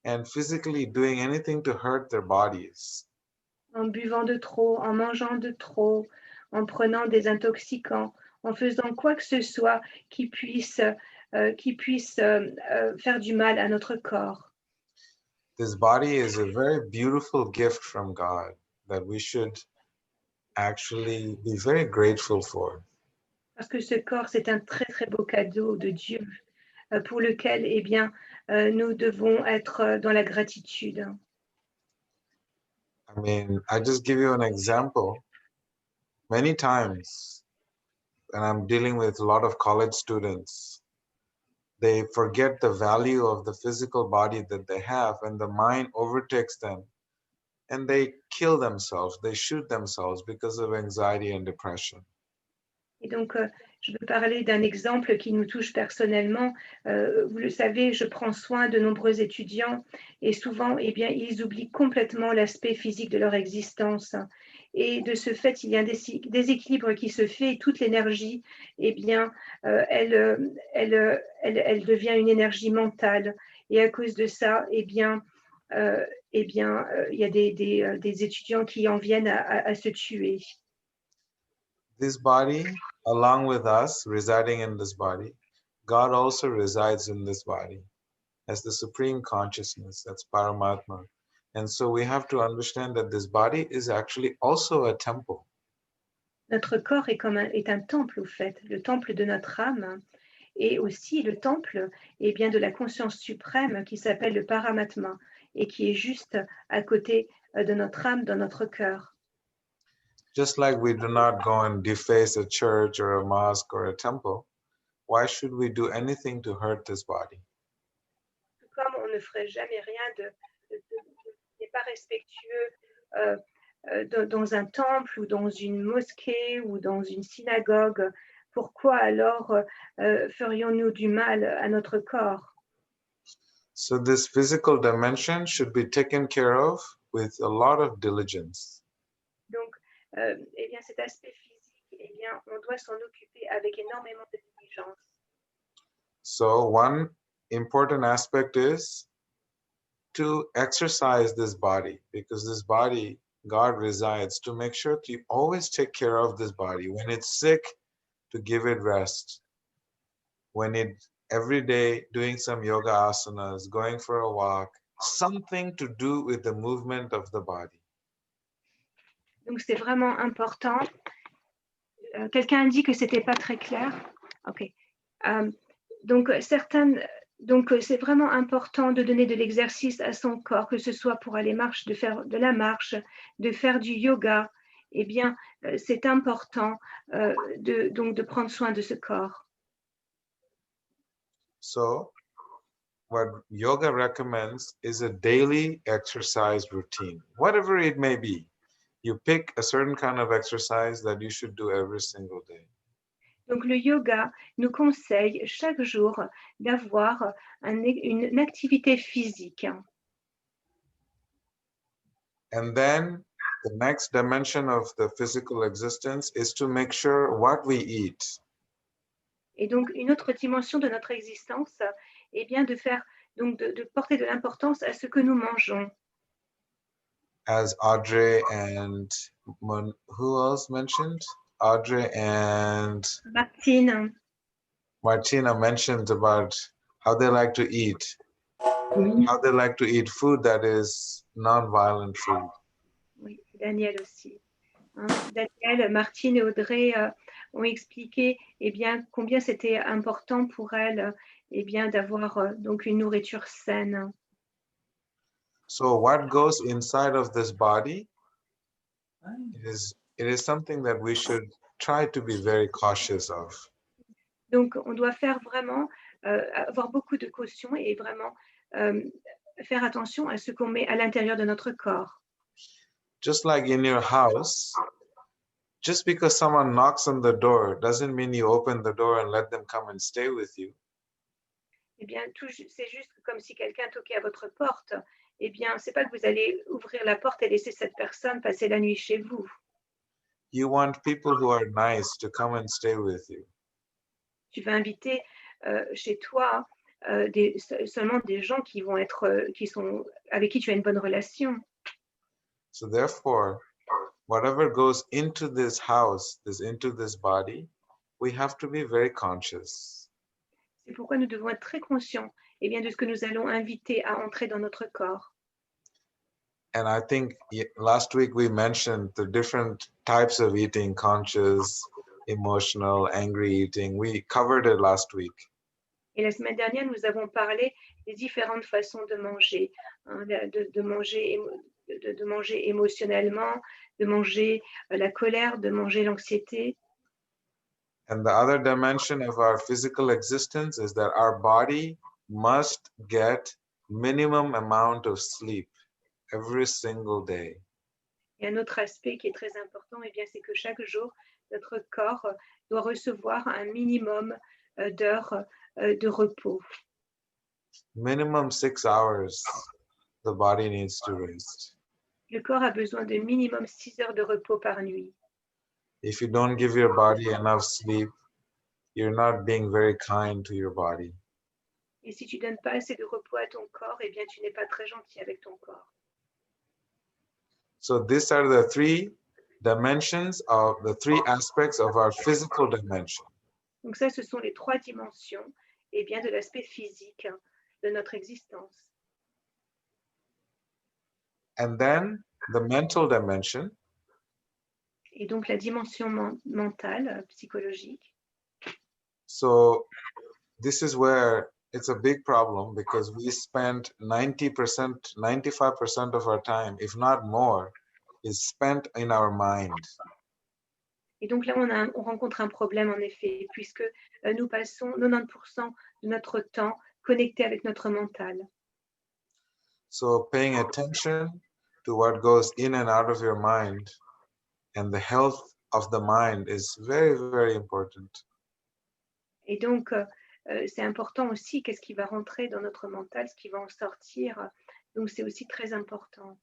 and physically doing anything to hurt their bodies. En buvant de trop, en mangeant de trop, en prenant des intoxicants, en faisant quoi que ce soit qui puisse faire du mal à notre corps. This body is a very beautiful gift from God that we should actually be very grateful for. Parce que ce corps, c'est un très très beau cadeau de Dieu pour lequel, eh bien, nous devons être dans la gratitude. I mean, I just give you an example. Many times, when I'm dealing with a lot of college students, they forget the value of the physical body that they have, and the mind overtakes them, and they kill themselves, they shoot themselves because of anxiety and depression. Et donc, je veux parler d'un exemple qui nous touche personnellement. Vous le savez, je prends soin de nombreux étudiants et souvent, eh bien, ils oublient complètement l'aspect physique de leur existence. Et de ce fait, il y a un déséquilibre qui se fait et toute l'énergie, eh bien, elle devient une énergie mentale. Et à cause de ça, il y a des étudiants qui en viennent à se tuer. This body, along with us residing in this body, God also resides in this body as the supreme consciousness, that's Paramatma. And so we have to understand that this body is actually also a temple. Notre corps est un temple, au fait, le temple de notre âme, et aussi le temple eh bien, de la conscience suprême qui s'appelle le Paramatma et qui est juste à côté de notre âme, dans notre cœur. Just like we do not go and deface a church or a mosque or a temple, why should we do anything to hurt this body? Comme on ne ferait jamais rien n'est pas respectueux dans un temple ou dans une mosquée ou dans une synagogue, pourquoi alors ferions-nous du mal à notre corps? So this physical dimension should be taken care of with a lot of diligence. Donc, eh bien, cet aspect physique, eh bien, on doit s'en occuper avec énormément de diligence. So one important aspect is to exercise this body, because this body, God resides, to make sure to always take care of this body. When it's sick, to give it rest. When every day doing some yoga asanas, going for a walk, something to do with the movement of the body. Donc, c'est vraiment important. Quelqu'un a dit que c'était pas très clair. Ok. Donc, c'est vraiment important de donner de l'exercice à son corps, que ce soit pour aller de faire de la marche, de faire du yoga. Eh bien, c'est important de prendre soin de ce corps. So, what yoga recommends is a daily exercise routine, whatever it may be. You pick a certain kind of exercise that you should do every single day. Donc, le yoga nous conseille chaque jour d'avoir une activité physique. And then the next dimension of the physical existence is to make sure what we eat. Et donc, une autre dimension de notre existence est bien de porter de l'importance à ce que nous mangeons. As Audrey and who else mentioned? Audrey and Martina mentioned about how they like to eat. How they like to eat food that is non-violent food. Oui, Daniel aussi. Daniel, Martine et Audrey ont expliqué bien, combien c'était important pour elles bien, d'avoir donc une nourriture saine. So what goes inside of this body it is something that we should try to be very cautious of. Donc, on doit faire vraiment avoir beaucoup de caution et vraiment faire attention à ce qu'on met à l'intérieur de notre corps. Just like in your house, just because someone knocks on the door doesn't mean you open the door and let them come and stay with you. Eh bien, c'est juste comme si quelqu'un toquait à votre porte. Eh bien, c'est pas que vous allez ouvrir la porte et laisser cette personne passer la nuit chez vous. You want people who are nice to come and stay with you. Tu vas inviter chez toi seulement des gens qui vont être, avec qui tu as une bonne relation. So therefore, whatever goes into this house, into this body, we have to be very conscious. C'est pourquoi nous devons être très conscients bien, de ce que nous allons inviter à entrer dans notre corps. And I think last week we mentioned the different types of eating, conscious, emotional, angry eating. We covered it last week. Et la semaine dernière, nous avons parlé des différentes façons de manger, hein, de manger émotionnellement, de manger la colère, de manger l'anxiété. And the other dimension of our physical existence is that our body must get minimum amount of sleep every single day. Et un autre aspect qui est très important, bien, c'est que chaque jour, notre corps doit recevoir un minimum d'heures de repos. Minimum 6 hours, the body needs to rest. Le corps a besoin de minimum 6 heures de repos par nuit. If you don't give your body enough sleep, you're not being very kind to your body. Et si tu donnes pas assez de repos à ton corps, bien, tu n'es pas très gentil avec ton corps. So these are the three dimensions of the three aspects of our physical dimension. Donc ça, ce sont les trois dimensions bien, de l'aspect physique de notre existence. And then the mental dimension. Et donc la dimension mentale, psychologique. So this is where it's a big problem because we spend 90%, 95% of our time, if not more, is spent in our mind. Et donc là, on rencontre un problème en effet, puisque nous passons 90% de notre temps connectés avec notre mental. So paying attention to what goes in and out of your mind and the health of the mind is very, very important. Et donc, c'est important aussi qu'est-ce qui va rentrer dans notre mental, ce qui va en sortir. Donc, c'est aussi très important.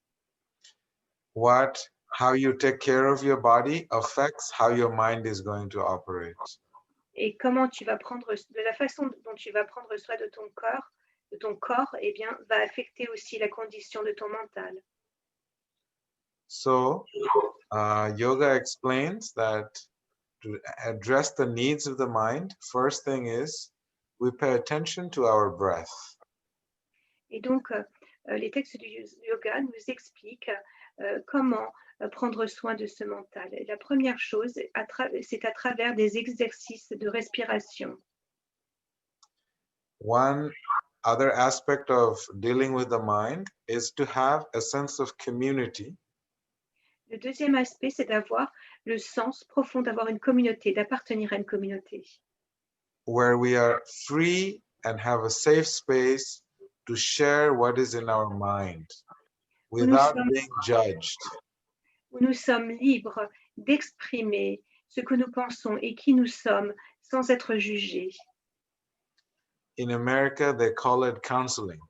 How you take care of your body affects how your mind is going to operate. Et comment tu vas de la façon dont tu vas prendre soin de ton corps, bien, va affecter aussi la condition de ton mental. So, yoga explains that to address the needs of the mind, first thing is we pay attention to our breath. Et donc, les textes du yoga nous expliquent comment prendre soin de ce mental. Et la première chose, c'est à travers des exercices de respiration. One other aspect of dealing with the mind is to have a sense of community. Le deuxième aspect, c'est d'avoir le sens profond d'avoir une communauté, d'appartenir à une communauté. Where we are free and have a safe space to share what is in our mind without being judged. Où nous sommes libres d'exprimer ce que nous pensons et qui nous sommes sans être jugés. In America, they call it counseling.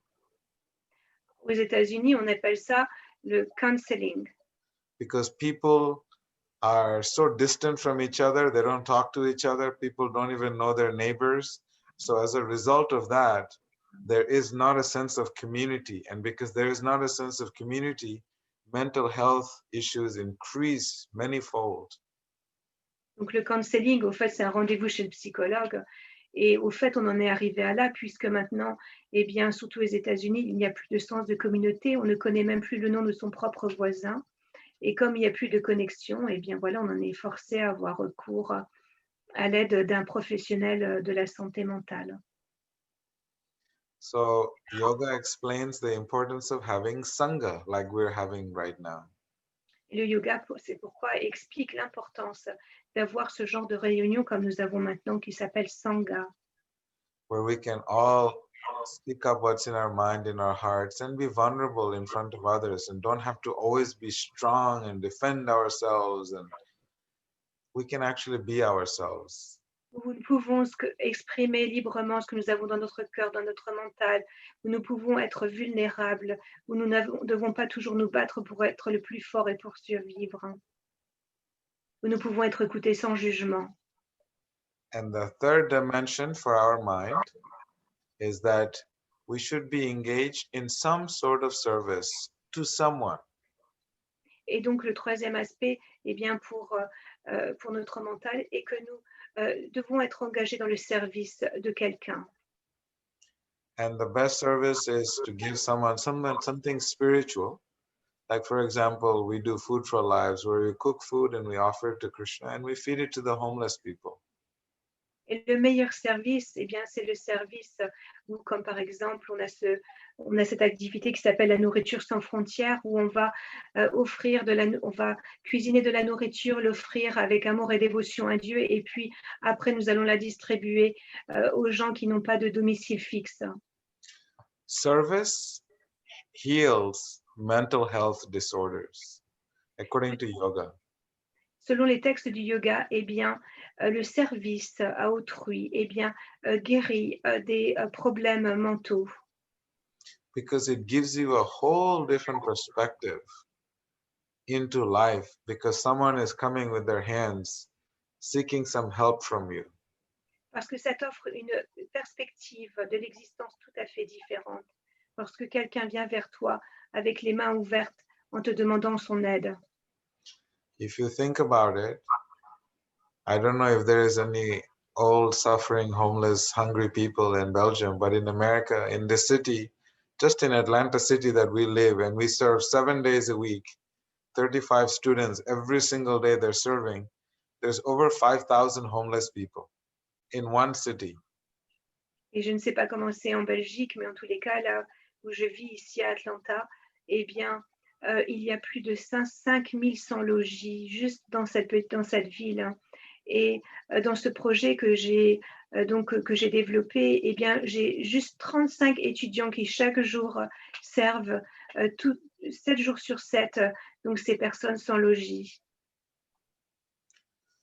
Aux États-Unis, on appelle ça le counseling. Because people are so distant from each other, they don't talk to each other, people don't even know their neighbors. So as a result of that, there is not a sense of community. And because there is not a sense of community, mental health issues increase manyfold. Donc le counseling, au fait, c'est un rendez-vous chez le psychologue. Et au fait, on en est arrivé à là, puisque maintenant, eh bien, surtout aux États-Unis, il n'y a plus de sens de communauté, on ne connaît même plus le nom de son propre voisin. Et comme il n'y a plus de connexion, eh bien voilà, on en est forcé à avoir recours à l'aide d'un professionnel de la santé mentale. So yoga explains the importance of having sangha like we're having right now. Le yoga, c'est pourquoi explique l'importance d'avoir ce genre de réunion comme nous avons maintenant qui s'appelle Sangha. Where we can all speak up what's in our mind, in our hearts, and be vulnerable in front of others, and don't have to always be strong and defend ourselves, and we can actually be ourselves. Où nous pouvons exprimer librement ce que nous avons dans notre cœur, dans notre mental, où nous pouvons être vulnérables, où nous ne devons pas toujours nous battre pour être le plus fort et pour survivre, où nous pouvons être écoutés sans jugement. And the third dimension for our mind is that we should be engaged in some sort of service to someone. Et donc le troisième aspect, eh bien pour notre mental, est que nous devons être engagés dans le service de quelqu'un. And the best service is to give someone something spiritual. Like for example, we do Food for Lives, where we cook food and we offer it to Krishna and we feed it to the homeless people. Et le meilleur service, eh bien, c'est le service où, comme par exemple, on a cette activité qui s'appelle la nourriture sans frontières, où on va on va cuisiner de la nourriture, l'offrir avec amour et dévotion à Dieu, et puis après nous allons la distribuer aux gens qui n'ont pas de domicile fixe. Service heals mental health disorders, according to yoga. Selon les textes du yoga, eh bien, le service à autrui, eh bien, guérit des problèmes mentaux. Because it gives you a whole different perspective into life, because someone is coming with their hands, seeking some help from you. Parce que ça t'offre une perspective de l'existence tout à fait différente. Lorsque quelqu'un vient vers toi avec les mains ouvertes en te demandant son aide. If you think about it, I don't know if there is any old, suffering, homeless, hungry people in Belgium, but in America, in the city, just in Atlanta City that we live, and we serve 7 days a week, 35 students every single day they're serving, there's over 5,000 homeless people in one city. Et je ne sais pas comment c'est en Belgique, mais en tous les cas, là où je vis ici à Atlanta, eh bien, il y a plus de 5100 logis juste dans cette ville. Hein. Et dans ce projet que j'ai développé, eh bien, j'ai juste 35 étudiants qui chaque jour servent 7 jours sur 7, donc ces personnes sans logis.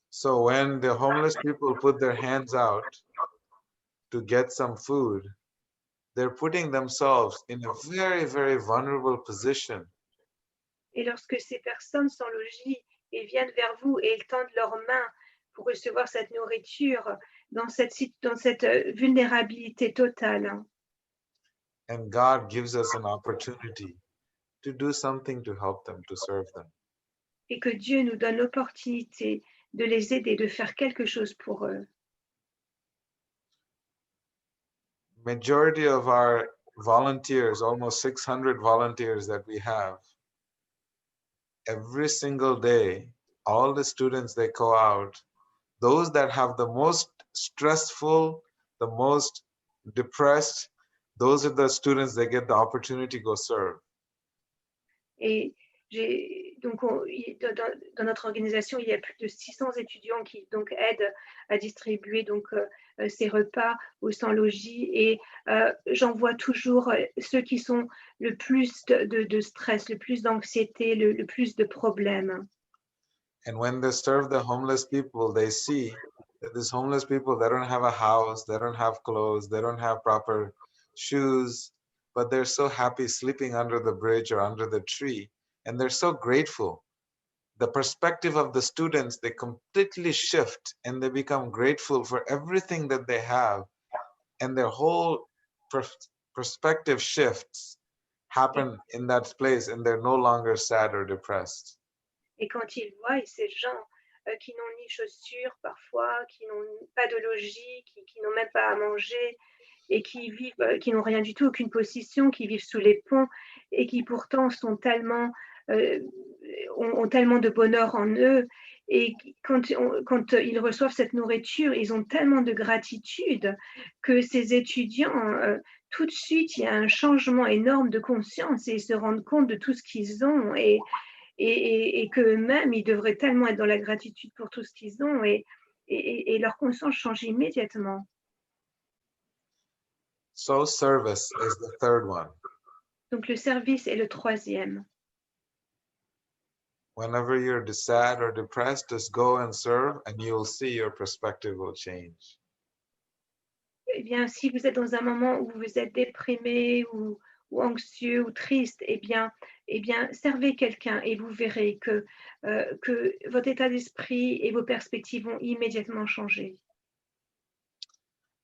So when the homeless people put their hands out to get some food, they're putting themselves in a very, very vulnerable position. Et lorsque ces personnes sans logis viennent vers vous et ils tendent leurs mains pour recevoir cette nourriture dans cette vulnérabilité totale. And God gives us an opportunity to do something to help them, to serve them. Et que Dieu nous donne l'opportunité de les aider, de faire quelque chose pour eux. Majority of our volunteers, almost 600 volunteers that we have, every single day, all the students, they go out, those that have the most stressful, the most depressed, those are the students that get the opportunity to go serve. Et donc, dans notre organisation, il y a plus de 600 étudiants qui donc aident à distribuer donc, ces repas aux sans-logis. Et j'en vois toujours ceux qui sont le plus de stress, le plus d'anxiété, le plus de problèmes. And when they serve the homeless people, they see that these homeless people, they don't have a house, they don't have clothes, they don't have proper shoes, but they're so happy sleeping under the bridge or under the tree. And they're so grateful. The perspective of the students, they completely shift and they become grateful for everything that they have. And their whole perspective shifts happen in that place, and they're no longer sad or depressed. Et quand ils voient ces gens qui n'ont ni chaussures parfois, qui n'ont pas de logis, qui n'ont même pas à manger, et qui vivent, qui n'ont rien du tout, aucune possession, qui vivent sous les ponts, et qui pourtant sont tellement, ont tellement de bonheur en eux, et quand ils reçoivent cette nourriture, ils ont tellement de gratitude que ces étudiants, tout de suite, il y a un changement énorme de conscience, et ils se rendent compte de tout ce qu'ils ont, et qu'eux-mêmes, ils devraient tellement être dans la gratitude pour tout ce qu'ils ont, et leur conscience change immédiatement. So service is the third one. Donc le service est le troisième. Whenever you're sad or depressed, just go and serve and you'll see your perspective will change. Eh bien, si vous êtes dans un moment où vous êtes déprimé ou anxieux ou triste, eh bien, servez quelqu'un et vous verrez que votre état d'esprit et vos perspectives vont immédiatement changer.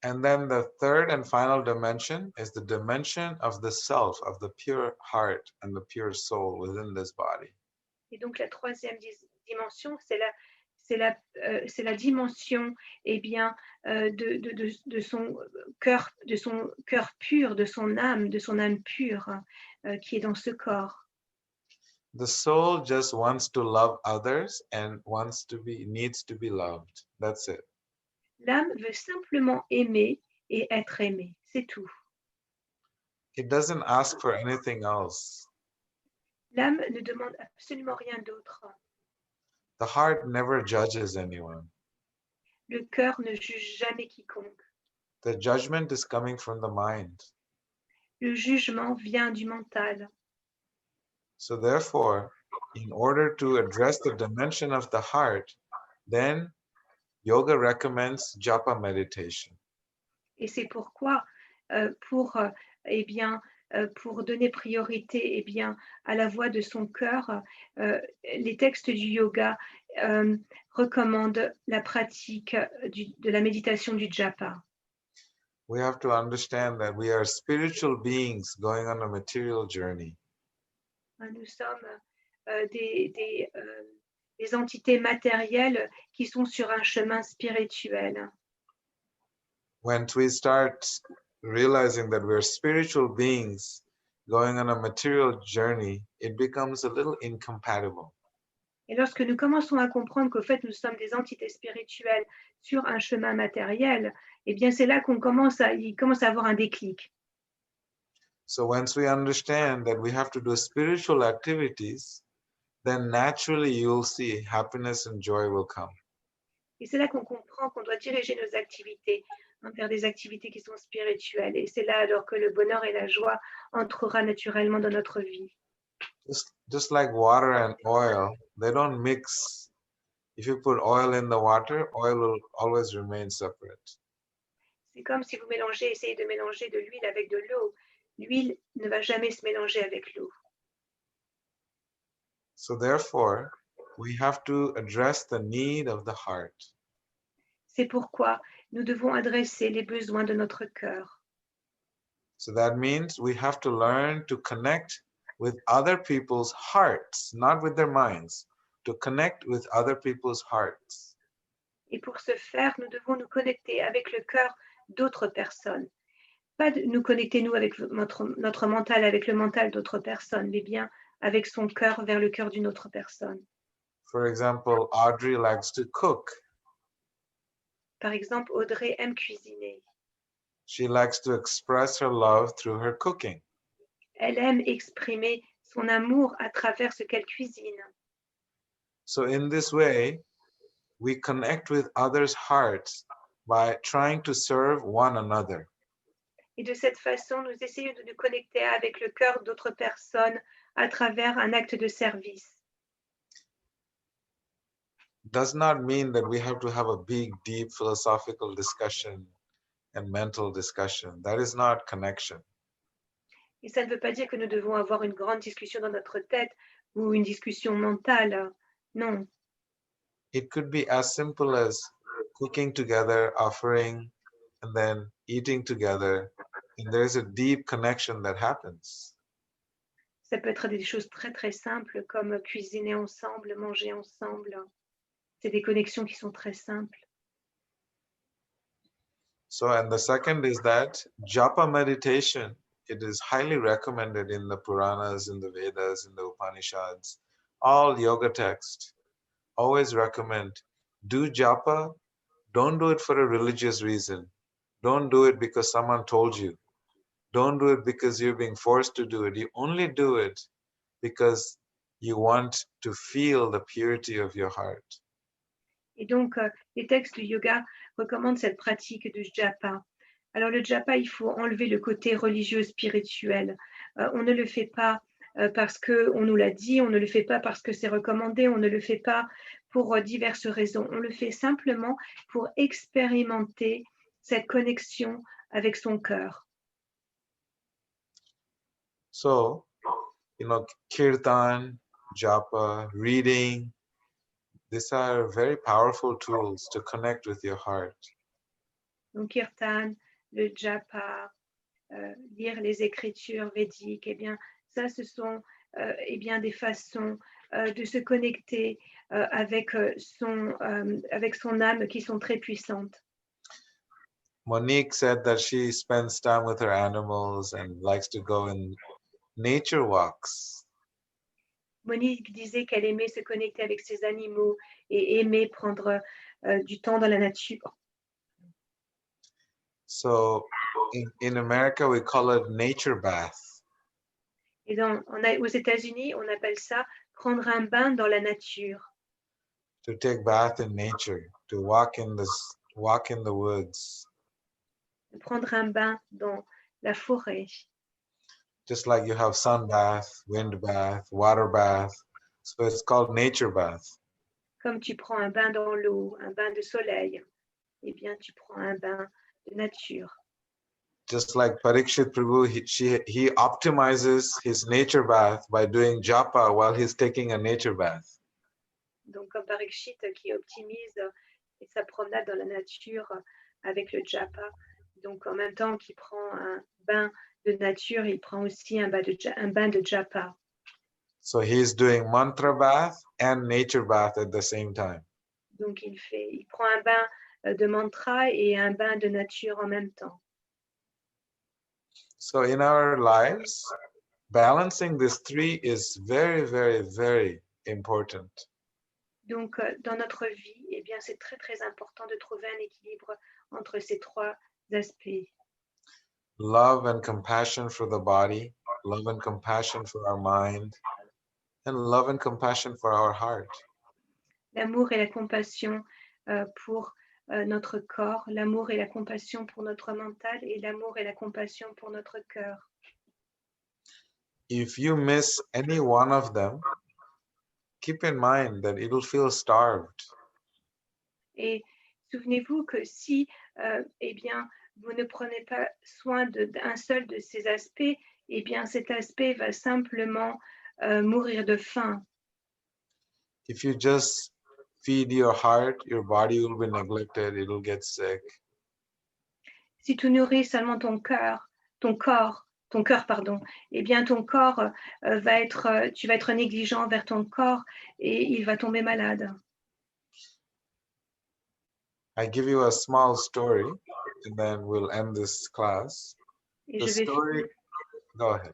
And then the third and final dimension is the dimension of the self, of the pure heart and the pure soul within this body. Et donc la troisième dimension, c'est la dimension de son cœur pur, de son âme pure qui est dans ce corps. The soul just wants to love others and needs to be loved. That's it. L'âme veut simplement aimer et être aimée, c'est tout. It doesn't ask for anything else. L'âme ne demande absolument rien d'autre. The heart never judges anyone. Le cœur ne juge jamais quiconque. The judgment is coming from the mind. Le jugement vient du mental. So therefore, in order to address the dimension of the heart, then yoga recommends japa meditation. Et c'est pourquoi, pour donner priorité à la voix de son cœur, les textes du yoga recommandent la pratique de la méditation du japa. We have to understand that we are spiritual beings going on a material journey. Nous sommes des entités matérielles qui sont sur un chemin spirituel. When we start realizing that we're spiritual beings going on a material journey, it becomes a little incompatible. Et lorsque nous commençons à comprendre qu'au fait nous sommes des entités spirituelles sur un chemin matériel, eh bien c'est là qu'il commence à avoir un déclic. So once we understand that we have to do spiritual activities, then naturally you'll see happiness and joy will come. Et c'est là qu'on comprend qu'on doit diriger nos activités vers des activités qui sont spirituelles. Et c'est là alors que le bonheur et la joie entrera naturellement dans notre vie. Just like water and oil, they don't mix. If you put oil in the water, oil will always remain separate. C'est comme si vous essayez de mélanger de l'huile avec de l'eau. L'huile ne va jamais se mélanger avec l'eau. So therefore, we have to address the need of the heart. C'est pourquoi nous devons adresser les besoins de notre cœur. So that means we have to learn to connect with other people's hearts, not with their minds, to connect with other people's hearts. Et pour ce faire, nous devons nous connecter avec le cœur d'autres personnes. Pas nous connecter, nous, avec notre mental, avec le mental d'autres personnes, mais bien avec son cœur vers le cœur d'une autre personne. For example, Audrey likes to cook. Par exemple, Audrey aime cuisiner. She likes to express her love through her cooking. Elle aime exprimer son amour à travers ce qu'elle cuisine. So in this way, we connect with others' hearts by trying to serve one another. Et de cette façon, nous essayons de nous connecter avec le cœur d'autres personnes à travers un acte de service. Does not mean that we have to have a big, deep philosophical discussion and mental discussion. That is not connection. Et ça ne veut pas dire que nous devons avoir une grande discussion dans notre tête ou une discussion mentale. Non. It could be as simple as cooking together, offering, and then eating together. And there is a deep connection that happens. Ça peut être des choses très très simples comme cuisiner ensemble, manger ensemble. C'est des connexions qui sont très simples. So, and the second is that japa meditation, it is highly recommended in the Puranas, in the Vedas, in the Upanishads, all yoga texts always recommend do japa. Don't do it for a religious reason. Don't do it because someone told you. Don't do it because you're being forced to do it. You only do it because you want to feel the purity of your heart. Et donc, les textes du yoga recommandent cette pratique du japa. Alors, le japa, il faut enlever le côté religieux, spirituel. On ne le fait pas parce qu'on nous l'a dit, on ne le fait pas parce que c'est recommandé, on ne le fait pas pour diverses raisons. On le fait simplement pour expérimenter cette connexion avec son cœur. So, kirtan, japa, reading, these are very powerful tools to connect with your heart. Donc, kirtan, le japa, lire les écritures védiques, eh bien, ça, ce sont eh bien, des façons de se connecter avec son âme qui sont très puissantes. Monique said that she spends time with her animals and likes to go in nature walks. Monique disait qu'elle aimait se connecter avec ses animaux et aimait prendre du temps dans la nature. So in America, we call it nature bath. Et aux États-Unis, on appelle ça prendre un bain dans la nature. To take bath in nature, to walk in the woods. Prendre un bain dans la forêt. Just like you have sun bath, wind bath, water bath. So it's called nature bath. Comme tu prends un bain dans l'eau, un bain de soleil, eh bien tu prends un bain de nature. Just like Parikshit Prabhu, he optimizes his nature bath by doing japa while he's taking a nature bath. Donc comme Parikshit qui optimise sa promenade dans la nature avec le japa. Donc en même temps qu'il prend un bain de nature, il prend aussi un bain de japa. So he's doing mantra bath and nature bath at the same time. Donc il prend un bain de mantra et un bain de nature en même temps. So in our lives, balancing these three is very, very, very important. Donc dans notre vie, eh bien c'est très très important de trouver un équilibre entre ces trois aspects. Love and compassion for the body, love and compassion for our mind, and love and compassion for our heart. L'amour et la compassion pour notre corps, l'amour et la compassion pour notre mental et l'amour et la compassion pour notre cœur. If you miss any one of them, keep in mind that it will feel starved. Et souvenez-vous que si eh bien, vous ne prenez pas soin d'un seul de ces aspects, eh bien, cet aspect va simplement mourir de faim. If you just feed your heart, your body will be neglected, it will get sick. Si tu nourris seulement ton cœur, eh bien ton corps tu vas être négligent vers ton corps et il va tomber malade. I give you a small story and then we'll end this class. Go ahead.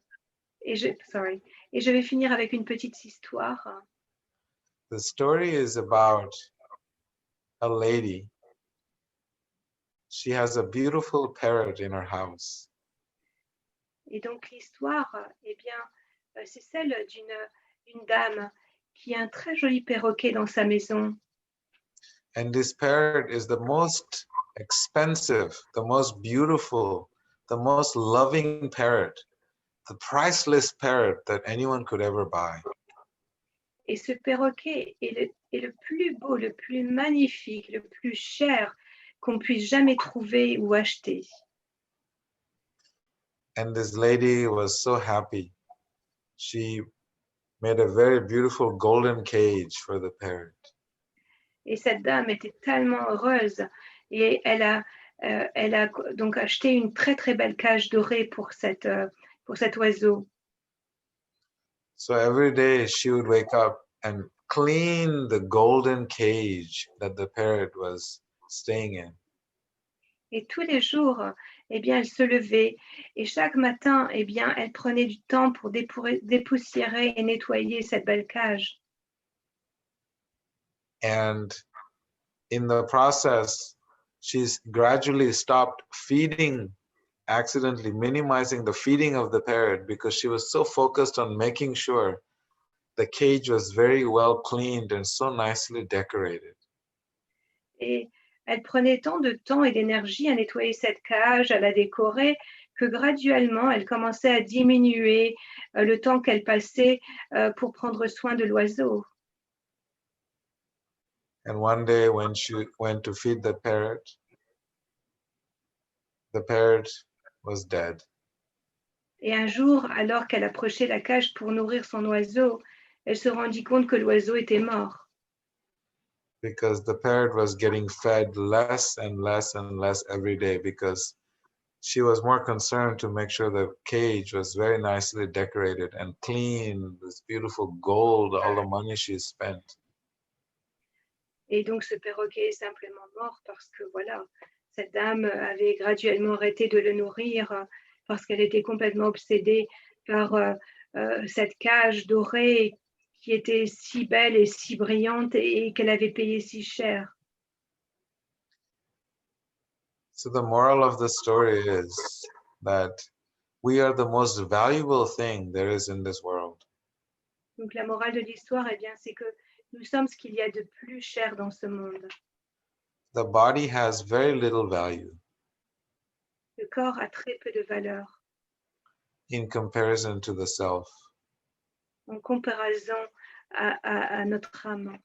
Et je vais finir avec une petite histoire. The story is about a lady she has a beautiful parrot in her house. Et donc l'histoire, eh bien, c'est celle d'une dame qui a un très joli perroquet dans sa maison. And this parrot is the most expensive, the most beautiful, the most loving parrot, the priceless parrot that anyone could ever buy. Et ce perroquet est le plus beau, le plus magnifique, le plus cher qu'on puisse jamais trouver ou acheter. And this lady was so happy. She made a very beautiful golden cage for the parrot. Et cette dame était tellement heureuse et elle a donc acheté une très très belle cage dorée pour cet oiseau. So every day she would wake up and clean the golden cage that the parrot was staying in. Et tous les jours, eh bien, elle se levait et chaque matin, eh bien, elle prenait du temps pour dépoussiérer et nettoyer cette belle cage. And in the process, she's gradually stopped feeding, accidentally minimizing the feeding of the parrot because she was so focused on making sure the cage was very well cleaned and so nicely decorated. Et elle prenait tant de temps et d'énergie à nettoyer cette cage, à la décorer, que graduellement, elle commençait à diminuer le temps qu'elle passait pour prendre soin de l'oiseau. And one day when she went to feed the parrot was dead. Et un jour, alors qu'elle approchait la cage pour nourrir son oiseau, elle se rendit compte que l'oiseau était mort. Because the parrot was getting fed less and less and less every day because she was more concerned to make sure the cage was very nicely decorated and clean, this beautiful gold, all the money she spent. Et donc ce perroquet est simplement mort parce que voilà, cette dame avait graduellement arrêté de le nourrir parce qu'elle était complètement obsédée par cette cage dorée qui était si belle et si brillante et qu'elle avait payé si cher. So the moral of the story is that we are the most valuable thing there is in this world. Donc la morale de l'histoire, eh bien, c'est que nous sommes ce qu'il y a de plus cher dans ce monde. The body has very little value Le corps a très peu de valeur in comparison to the self. en comparaison à notre âme.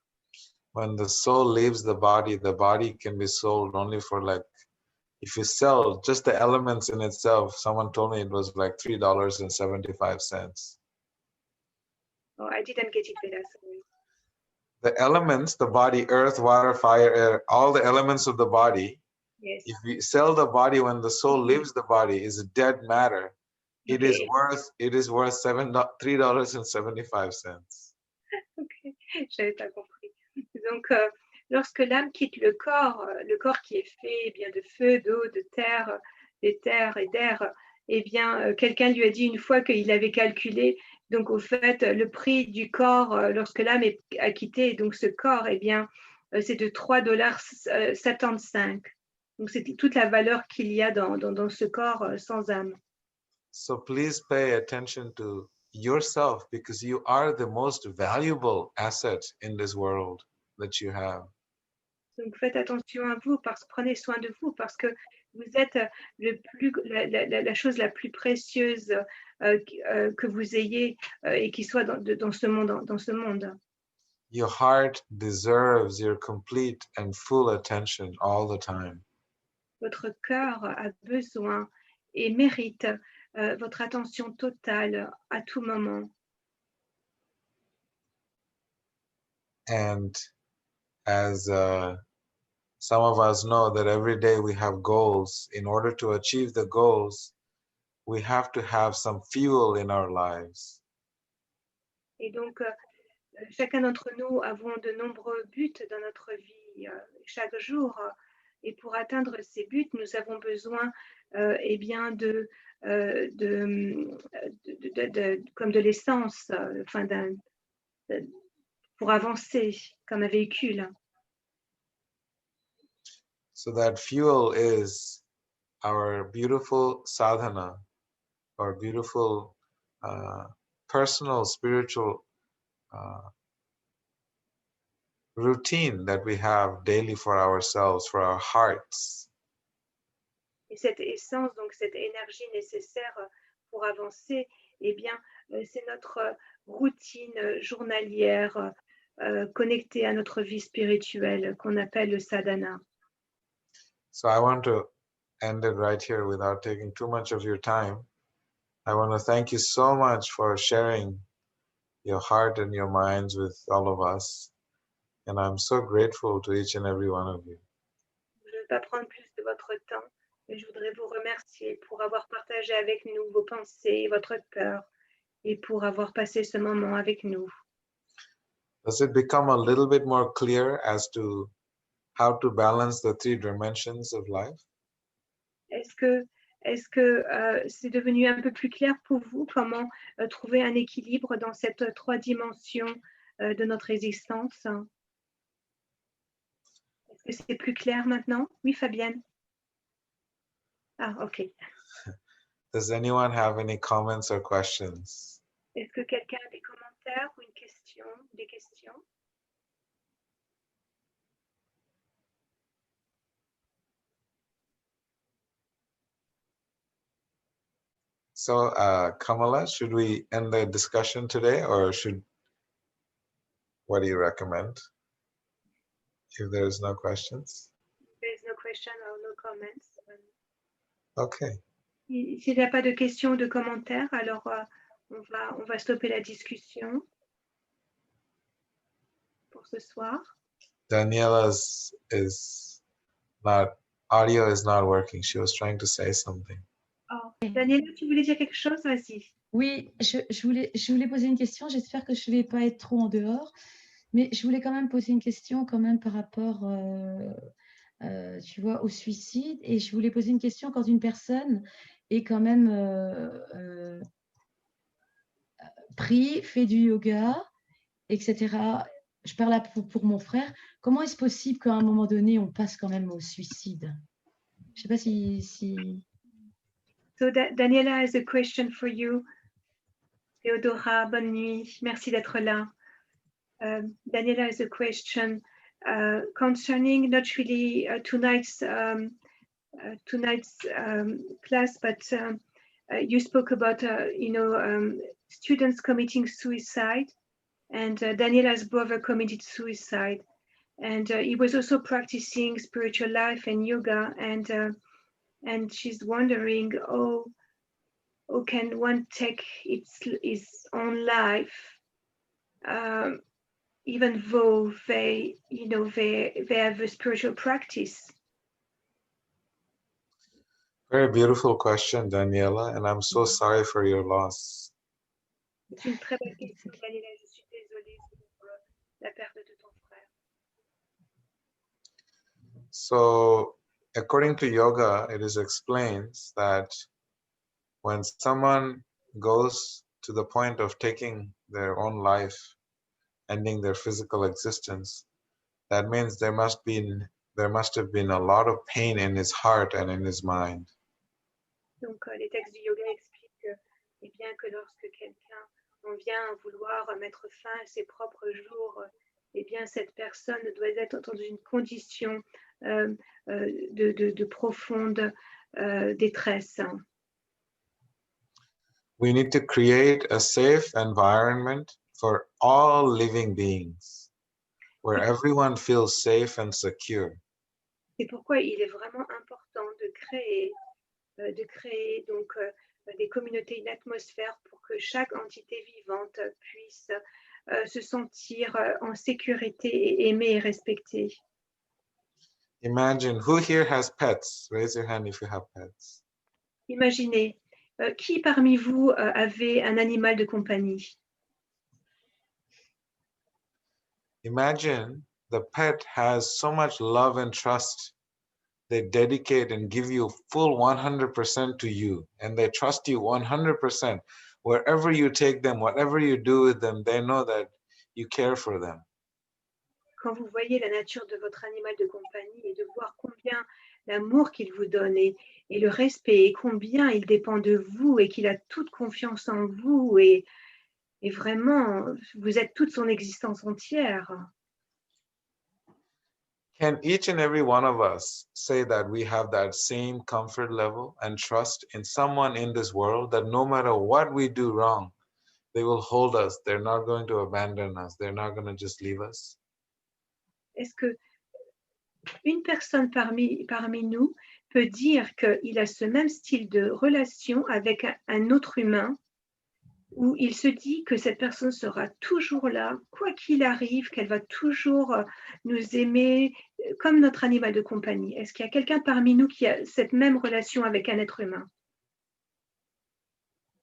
When the soul leaves the body can be sold only for like, if you sell just the elements in itself, someone told me it was like $3.75. Oh, I didn't get it, Veda, sorry. The elements, the body, earth, water, fire, air, all the elements of the body, Yes. if we sell the body when the soul leaves the body, is dead matter. It is worth $3.75. Ok, j'avais pas compris. Donc, lorsque l'âme quitte le corps qui est fait eh bien, de feu, d'eau, de terre, d'éther et d'air, eh bien, quelqu'un lui a dit une fois qu'il avait calculé, donc au fait, le prix du corps, lorsque l'âme a quitté donc ce corps, eh bien, c'est de $3,75. Donc, c'est toute la valeur qu'il y a dans ce corps sans âme. So please pay attention to yourself because you are the most valuable asset in this world that you have. Donc faites attention à vous, prenez soin de vous parce que vous êtes la chose la plus précieuse que vous ayez et qui soit dans ce monde. Your heart deserves your complete and full attention all the time. Votre cœur a besoin et mérite votre attention totale à tout moment. And as some of us know that every day we have goals. In order to achieve the goals, we have to have some fuel in our lives. Et donc, chacun d'entre nous avons de nombreux buts dans notre vie chaque jour. Et pour atteindre ces buts, nous avons besoin eh bien comme de l'essence, pour avancer comme un véhicule. So that fuel is our beautiful sadhana, our beautiful personal spiritual routine that we have daily for ourselves, for our hearts. Et cette essence, donc cette énergie nécessaire pour avancer, eh bien, c'est notre routine journalière connectée à notre vie spirituelle qu'on appelle le sadhana. So I want to end it right here without taking too much of your time. I want to thank you so much for sharing your heart and your minds with all of us. And I'm so grateful to each and every one of you. Je ne vais pas prendre plus de votre temps, mais je voudrais vous remercier pour avoir partagé avec nous vos pensées, votre cœur, et pour avoir passé ce moment avec nous. Does it become a little bit more clear as to how to balance the three dimensions of life? Est-ce que c'est devenu un peu plus clair pour vous comment trouver un équilibre dans cette trois dimensions de notre existence? Est-ce que c'est plus clair maintenant? Oui, Fabienne? Ah, ok. Does anyone have any comments or questions? Est-ce que quelqu'un a des commentaires ou une question, des questions? So, Kamala, should we end the discussion today, or what do you recommend? If there's no questions? There's no question or no comments. Okay. S'il n'y a pas de questions ou de commentaires, alors on va stopper la discussion pour ce soir. Daniela's audio is not working. She was trying to say something. Oh. Daniela, tu voulais dire quelque chose? Vas-y. Oui, je voulais poser une question. J'espère que je ne vais pas être trop en dehors. Mais je voulais quand même poser une question quand même par rapport, tu vois, au suicide. Et je voulais poser une question quand une personne est quand même pris, fait du yoga, etc. Je parle là pour mon frère. Comment est-ce possible qu'à un moment donné, on passe quand même au suicide? Je ne sais pas si... So Daniela has a question for you. Théodora, bonne nuit. Merci d'être là. Daniela has a question concerning not really tonight's class, but you spoke about students committing suicide, and Daniela's brother committed suicide, and he was also practicing spiritual life and yoga, and she's wondering, how can one take his own life, even though they have a spiritual practice? Very beautiful question, Daniela, and I'm so sorry for your loss. C'est une très belle question, Daniela. Je suis désolée pour la perte de ton frère. So, according to yoga, it is explained that when someone goes to the point of taking their own life, ending their physical existence, that means there must have been a lot of pain in his heart and in his mind. Donc, les textes du yoga expliquent bien que lorsque quelqu'un en vient à vouloir mettre fin à ses propres jours, bien cette personne doit être dans une condition de profonde détresse. We need to create a safe environment for all living beings, where everyone feels safe and secure. C'est pourquoi il est vraiment important de créer donc des communautés, une atmosphère pour que chaque entité vivante puisse se sentir en sécurité et aimée et respectée. Imagine, who here has pets? Raise your hand if you have pets. Imaginez, qui parmi vous avait un animal de compagnie? Imagine the pet has so much love and trust. They dedicate and give you full 100% to you, and they trust you 100%. Wherever you take them, whatever you do with them, they know that you care for them. quand vous voyez la nature de votre animal de compagnie et de voir combien l'amour qu'il vous donne et le respect et combien il dépend de vous et qu'il a toute confiance en vous et vraiment, vous êtes toute son existence entière. Can each and every one of us say that we have that same comfort level and trust in someone in this world that no matter what we do wrong, they will hold us. They're not going to abandon us. They're not going to just leave us. Est-ce que une personne parmi nous peut dire qu'il a ce même style de relation avec un autre humain où il se dit que cette personne sera toujours là, quoi qu'il arrive, qu'elle va toujours nous aimer comme notre animal de compagnie? Est-ce qu'il y a quelqu'un parmi nous qui a cette même relation avec un être humain?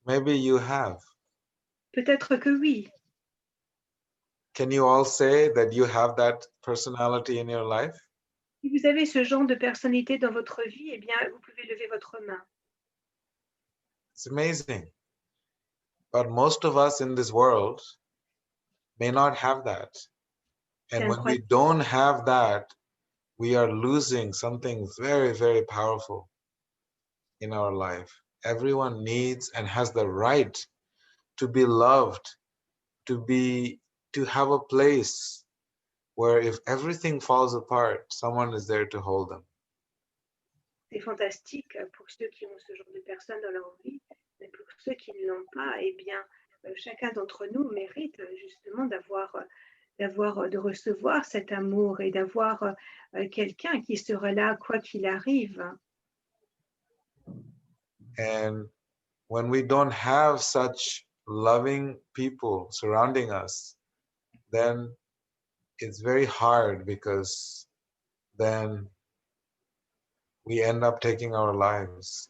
Maybe you have. Peut-être que oui. Can you all say that you have that personality in your life? Si vous avez ce genre de personnalité dans votre vie, eh bien, vous pouvez lever votre main. It's amazing. But most of us in this world may not have that. And when we don't have that, we are losing something very, very powerful in our life. Everyone needs and has the right to be loved, to have a place where if everything falls apart, someone is there to hold them. C'est fantastique pour ceux qui ont ce genre de personnes dans leur vie, mais pour ceux qui ne l'ont pas, eh bien, chacun d'entre nous mérite justement de recevoir cet amour et d'avoir quelqu'un qui sera là quoi qu'il arrive. And when we don't have such loving people surrounding us, then it's very hard because then we end up taking our lives.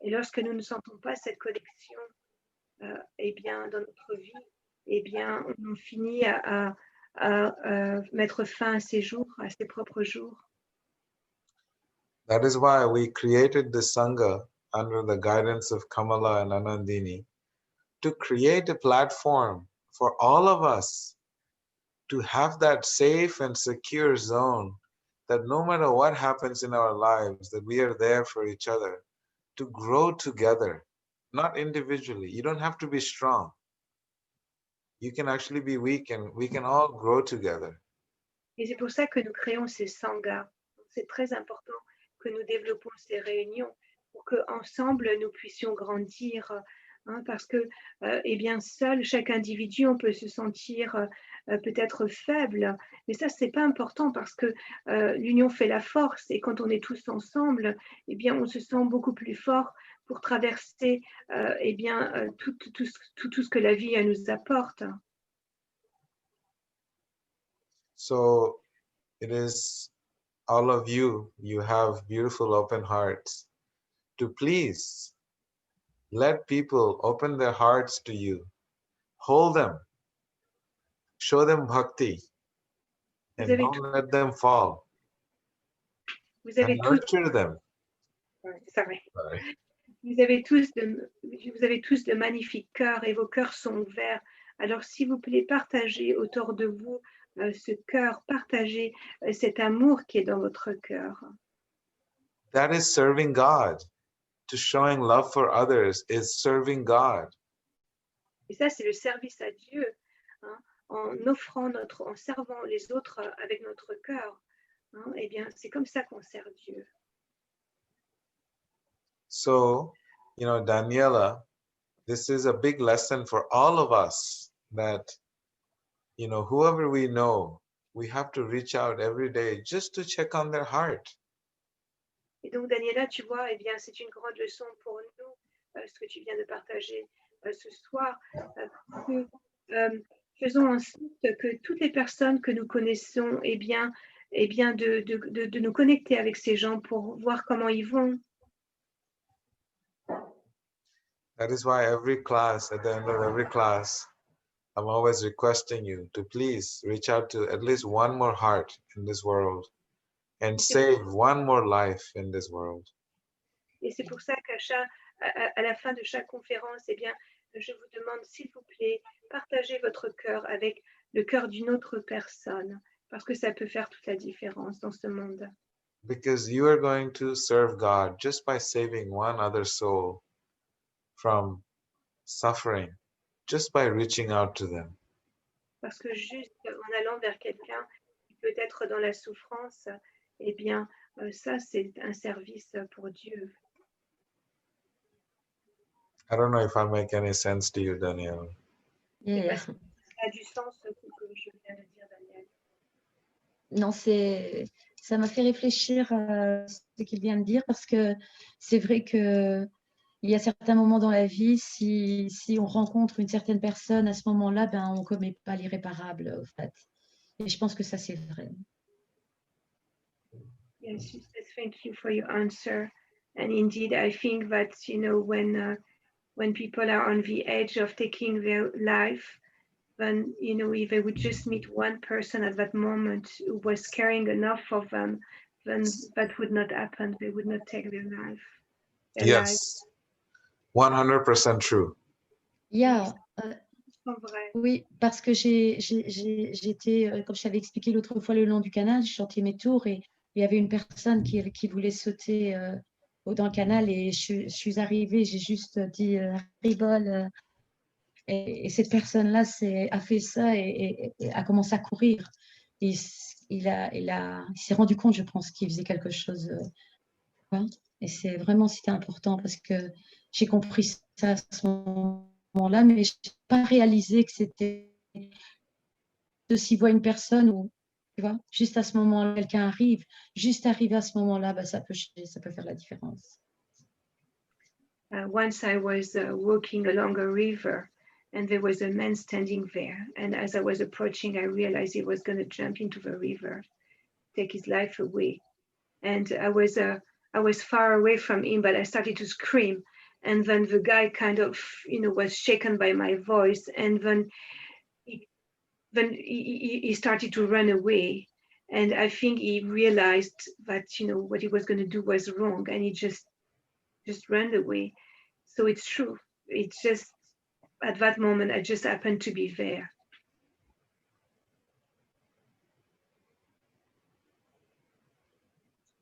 Et lorsque nous ne sentons pas cette connexion, eh bien, dans notre vie, eh bien, on finit à mettre fin à ses jours, à ses propres jours. That is why we created the Sangha under the guidance of Kamala and Anandini to create a platform for all of us to have that safe and secure zone that no matter what happens in our lives, that we are there for each other, to grow together, not individually. You don't have to be strong. You can actually be weak and we can all grow together. Et c'est pour ça que nous créons ces sanghas. C'est très important que nous développons ces réunions pour qu'ensemble nous puissions grandir. Parce que, eh bien, seul, chaque individu, on peut se sentir peut-être faible, mais ça, c'est pas important parce que l'union fait la force et quand on est tous ensemble, eh bien, on se sent beaucoup plus fort pour traverser, eh bien, tout ce que la vie nous apporte. So it is all of you, you have beautiful open hearts to please let people open their hearts to you, hold them, show them bhakti, and don't let them fall. And nurture them. Sorry. Vous avez tous de magnifiques cœurs et vos cœurs sont ouverts. Alors, s'il vous plaît, partagez autour de vous ce cœur, partagez cet amour qui est dans votre cœur. That is serving God. To showing love for others is serving God. Et ça, c'est le service à Dieu, en servant les autres avec notre cœur. Eh bien, c'est comme ça qu'on sert Dieu. So, Daniela, this is a big lesson for all of us that, whoever we know, we have to reach out every day just to check on their heart. Et donc, Daniela, tu vois, eh bien, c'est une grande leçon pour nous, ce que tu viens de partager ce soir. Faisons en sorte que toutes les personnes que nous connaissons, eh bien de nous connecter avec ces gens pour voir comment ils vont. That is why every class, at the end of every class, I'm always requesting you to please reach out to at least one more heart in this world and save one more life in this world. Et c'est pour ça qu'à la fin de chaque conférence, eh bien, je vous demande, s'il vous plaît, partagez votre cœur avec le cœur d'une autre personne, parce que ça peut faire toute la différence dans ce monde. Because you are going to serve God just by saving one other soul from suffering, just by reaching out to them. Parce que juste en allant vers quelqu'un qui peut être dans la souffrance, eh bien, ça, c'est un service pour Dieu. I don't know if I make any sense to you, Daniel. Yeah. Ça a du sens ce que je viens de dire, Daniel. Non, ça m'a fait réfléchir à ce qu'il vient de dire parce que c'est vrai que il y a certains moments dans la vie, si on rencontre une certaine personne à ce moment-là, ben, on ne commet pas l'irréparable, en fait. Et je pense que ça, c'est vrai. Yes, she says, thank you for your answer. And indeed, I think that, when people are on the edge of taking their life, then, if they would just meet one person at that moment who was caring enough for them, then that would not happen. They would not take their life. Yes, 100% true. Yeah. Vrai. Oui, parce que j'étais, comme je t'avais expliqué l'autre fois, le long du canal, je chantais mes tours et il y avait une personne qui voulait sauter dans le canal et je suis arrivée, j'ai juste dit rigole. Et cette personne-là a fait ça et a commencé à courir. Et il s'est rendu compte, je pense, qu'il faisait quelque chose. Et c'est vraiment, c'était important parce que j'ai compris ça à ce moment-là, mais je n'ai pas réalisé que c'était de s'y voir une personne ou, tu vois, juste à ce moment-là, quelqu'un arrive, juste arrivé à ce moment-là, bah, ça peut faire la différence. Once I was walking along a river and there was a man standing there. And as I was approaching, I realized he was going to jump into the river, take his life away. And I was far away from him, but I started to scream. And then the guy kind of, was shaken by my voice. And then he started to run away. And I think he realized that, what he was going to do was wrong. And he just ran away. So it's true. It's just, at that moment, I just happened to be there.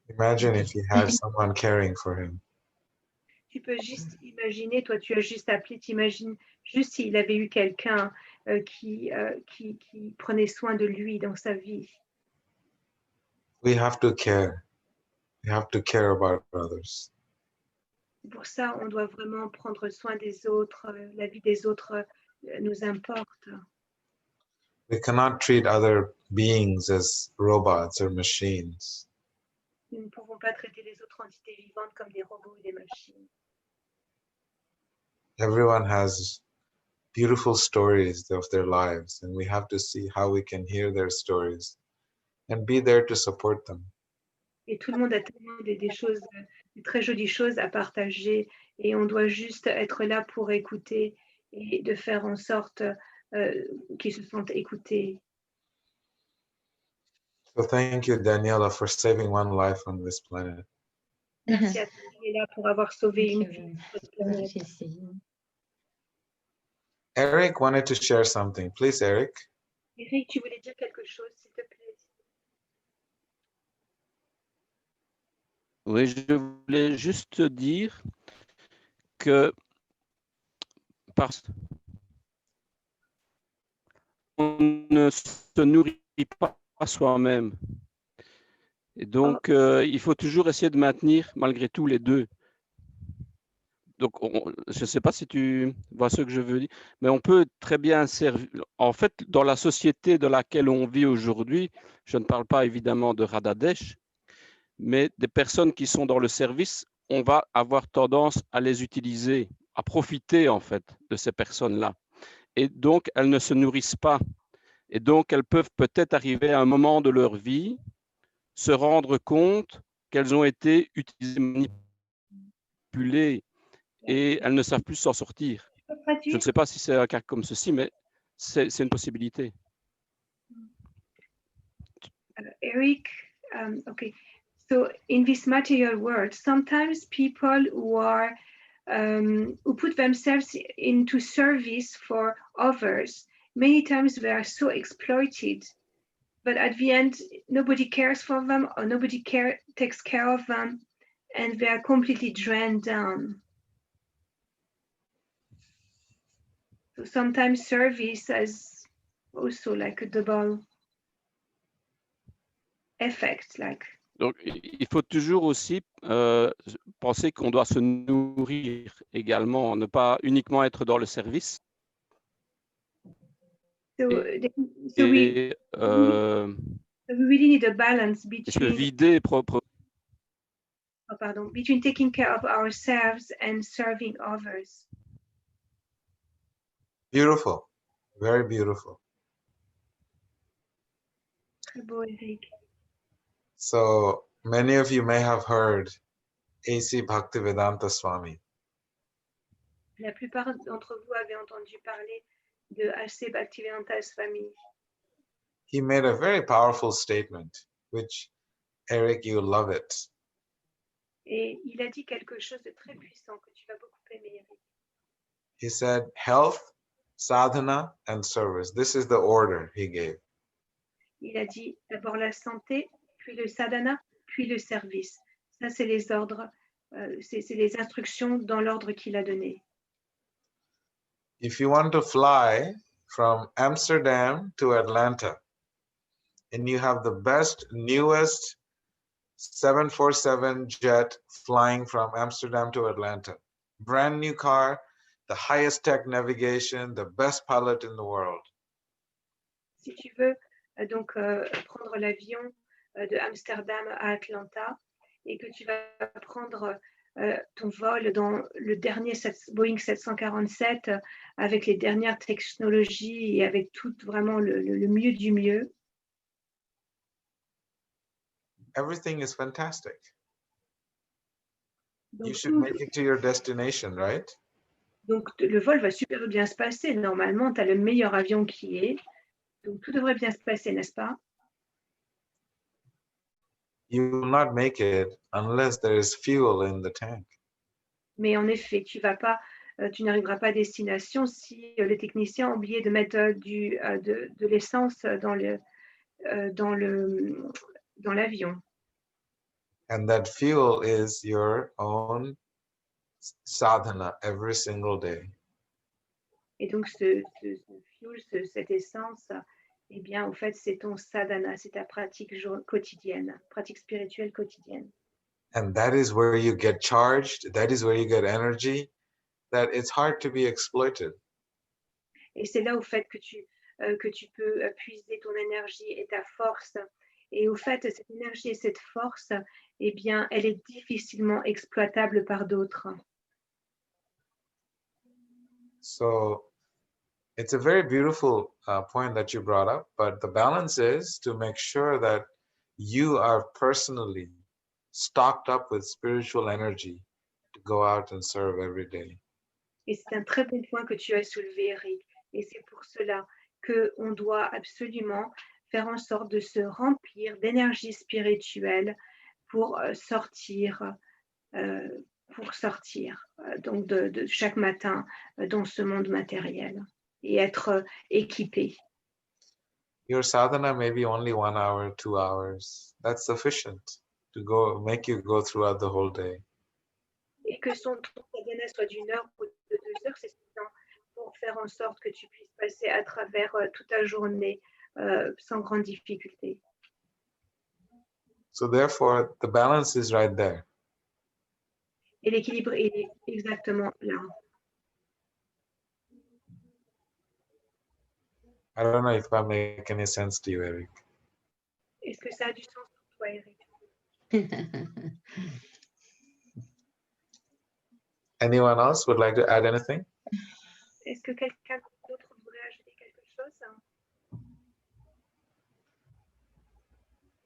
Imagine if he had someone caring for him. Tu peux juste imaginer, toi tu as juste appelé, t'imagines juste s'il avait eu quelqu'un qui prenait soin de lui dans sa vie. We have to care. We have to care about others. Pour ça, on doit vraiment prendre soin des autres. La vie des autres nous importe. We cannot treat other beings as robots or machines. Nous ne pouvons pas traiter les autres entités vivantes comme des robots ou des machines. Everyone has beautiful stories of their lives, and we have to see how we can hear their stories and be there to support them. Et tout le monde a tellement des choses, des très jolies choses à partager, et on doit juste être là pour écouter et de faire en sorte qu'ils se sentent écoutés. So thank you, Daniela, for saving one life on this planet. Merci à Daniela pour avoir sauvé une vie. Eric wanted to share something. Please, Eric. Eric, tu voulais dire quelque chose, s'il te plaît? Oui, je voulais juste dire que parce qu'on ne se nourrit pas soi-même. Et donc, il faut toujours essayer de maintenir malgré tout les deux. Donc, je ne sais pas si tu vois ce que je veux dire, mais on peut très bien servir. En fait, dans la société dans laquelle on vit aujourd'hui, je ne parle pas évidemment de Radhadesh, mais des personnes qui sont dans le service, on va avoir tendance à les utiliser, à profiter en fait de ces personnes-là. Et donc, elles ne se nourrissent pas. Et donc, elles peuvent peut-être arriver à un moment de leur vie, se rendre compte qu'elles ont été utilisées, manipulées, et elles ne savent plus s'en sortir. Je ne sais pas si c'est un cas comme ceci, mais c'est une possibilité. Eric, okay. So in this material world, sometimes people who put themselves into service for others, many times they are so exploited, but at the end, nobody cares for them or nobody takes care of them, and they are completely drained down. So sometimes service has also like a double effect, like. Donc, il faut toujours aussi penser qu'on doit se nourrir également, ne pas uniquement être dans le service. So we really need a balance between. Se vider between taking care of ourselves and serving others. Beautiful, very beautiful. Très beau, Eric. So many of you may have heard A.C. Bhaktivedanta Swami. La plupart d'entre vous avez entendu parler de A.C. Bhaktivedanta Swami. He made a very powerful statement, which, Eric, you love it. Et il a dit quelque chose de très puissant que tu vas beaucoup aimer, Eric. He said, health, sadhana, and service. This is the order he gave. Il a dit d'abord la santé, puis le sadhana, puis le service. Ça, c'est les ordres, c'est les instructions dans l'ordre qu'il a donné. If you want to fly from Amsterdam to Atlanta, and you have the best, newest 747 jet flying from Amsterdam to Atlanta, brand new car, the highest tech navigation, the best pilot in the world. Si tu veux donc prendre l'avion de Amsterdam à Atlanta et que tu vas prendre ton vol dans le dernier Boeing 747 avec les dernières technologies et avec tout vraiment le mieux du mieux. Everything is fantastic. Donc, you should make it to your destination, right? Donc, le vol va super bien se passer. Normalement, tu as le meilleur avion qui est. Donc, tout devrait bien se passer, n'est-ce pas? You will not make it unless there is fuel in the tank. Mais en effet, tu n'arriveras pas à destination si les techniciens ont oublié de mettre de l'essence dans l'avion. And that fuel is your own sadhana every single day. Et donc, ce fuel, cette essence, eh bien, en fait, c'est ton sadhana, c'est ta pratique quotidienne, pratique spirituelle quotidienne. And that is where you get charged, that is where you get energy, that it's hard to be exploited. Et c'est là, au fait, que tu peux puiser ton énergie et ta force. Et au fait, cette énergie et cette force, eh bien, elle est difficilement exploitable par d'autres. So it's a very beautiful point that you brought up, but the balance is to make sure that you are personally stocked up with spiritual energy to go out and serve every day. Et c'est un très bon point que tu as soulevé, Eric. Et c'est pour cela qu'on doit absolument faire en sorte de se remplir d'énergie spirituelle pour sortir donc de chaque matin dans ce monde matériel et être équipé. Your sadhana may be only 1 hour, 2 hours. That's sufficient to make you go throughout the whole day. Et que ton sadhana soit d'1 heure ou de 2 heures, c'est suffisant pour faire en sorte que tu puisses passer à travers toute ta journée sans grande difficulté. So therefore, the balance is right there. Et l'équilibre est exactement là. I don't know if that makes any sense to you, Eric. Est-ce que ça a du sens pour toi, Eric? Anyone else would like to add anything? Est-ce que quelqu'un d'autre voudrait ajouter quelque chose?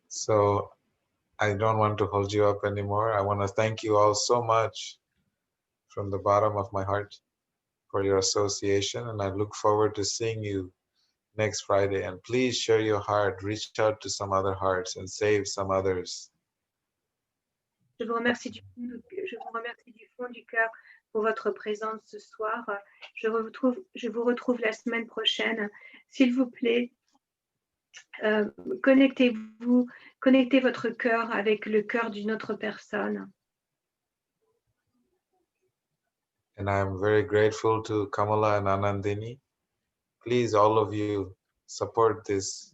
So I don't want to hold you up anymore. I want to thank you all so much from the bottom of my heart for your association, and I look forward to seeing you next Friday. And please share your heart, reach out to some other hearts and save some others. Je vous remercie du fond du cœur pour votre présence ce soir. Je vous retrouve la semaine prochaine. S'il vous plaît, connectez votre cœur avec le cœur d'une autre personne. And I'm very grateful to Kamala and Anandini. Please, all of you, support this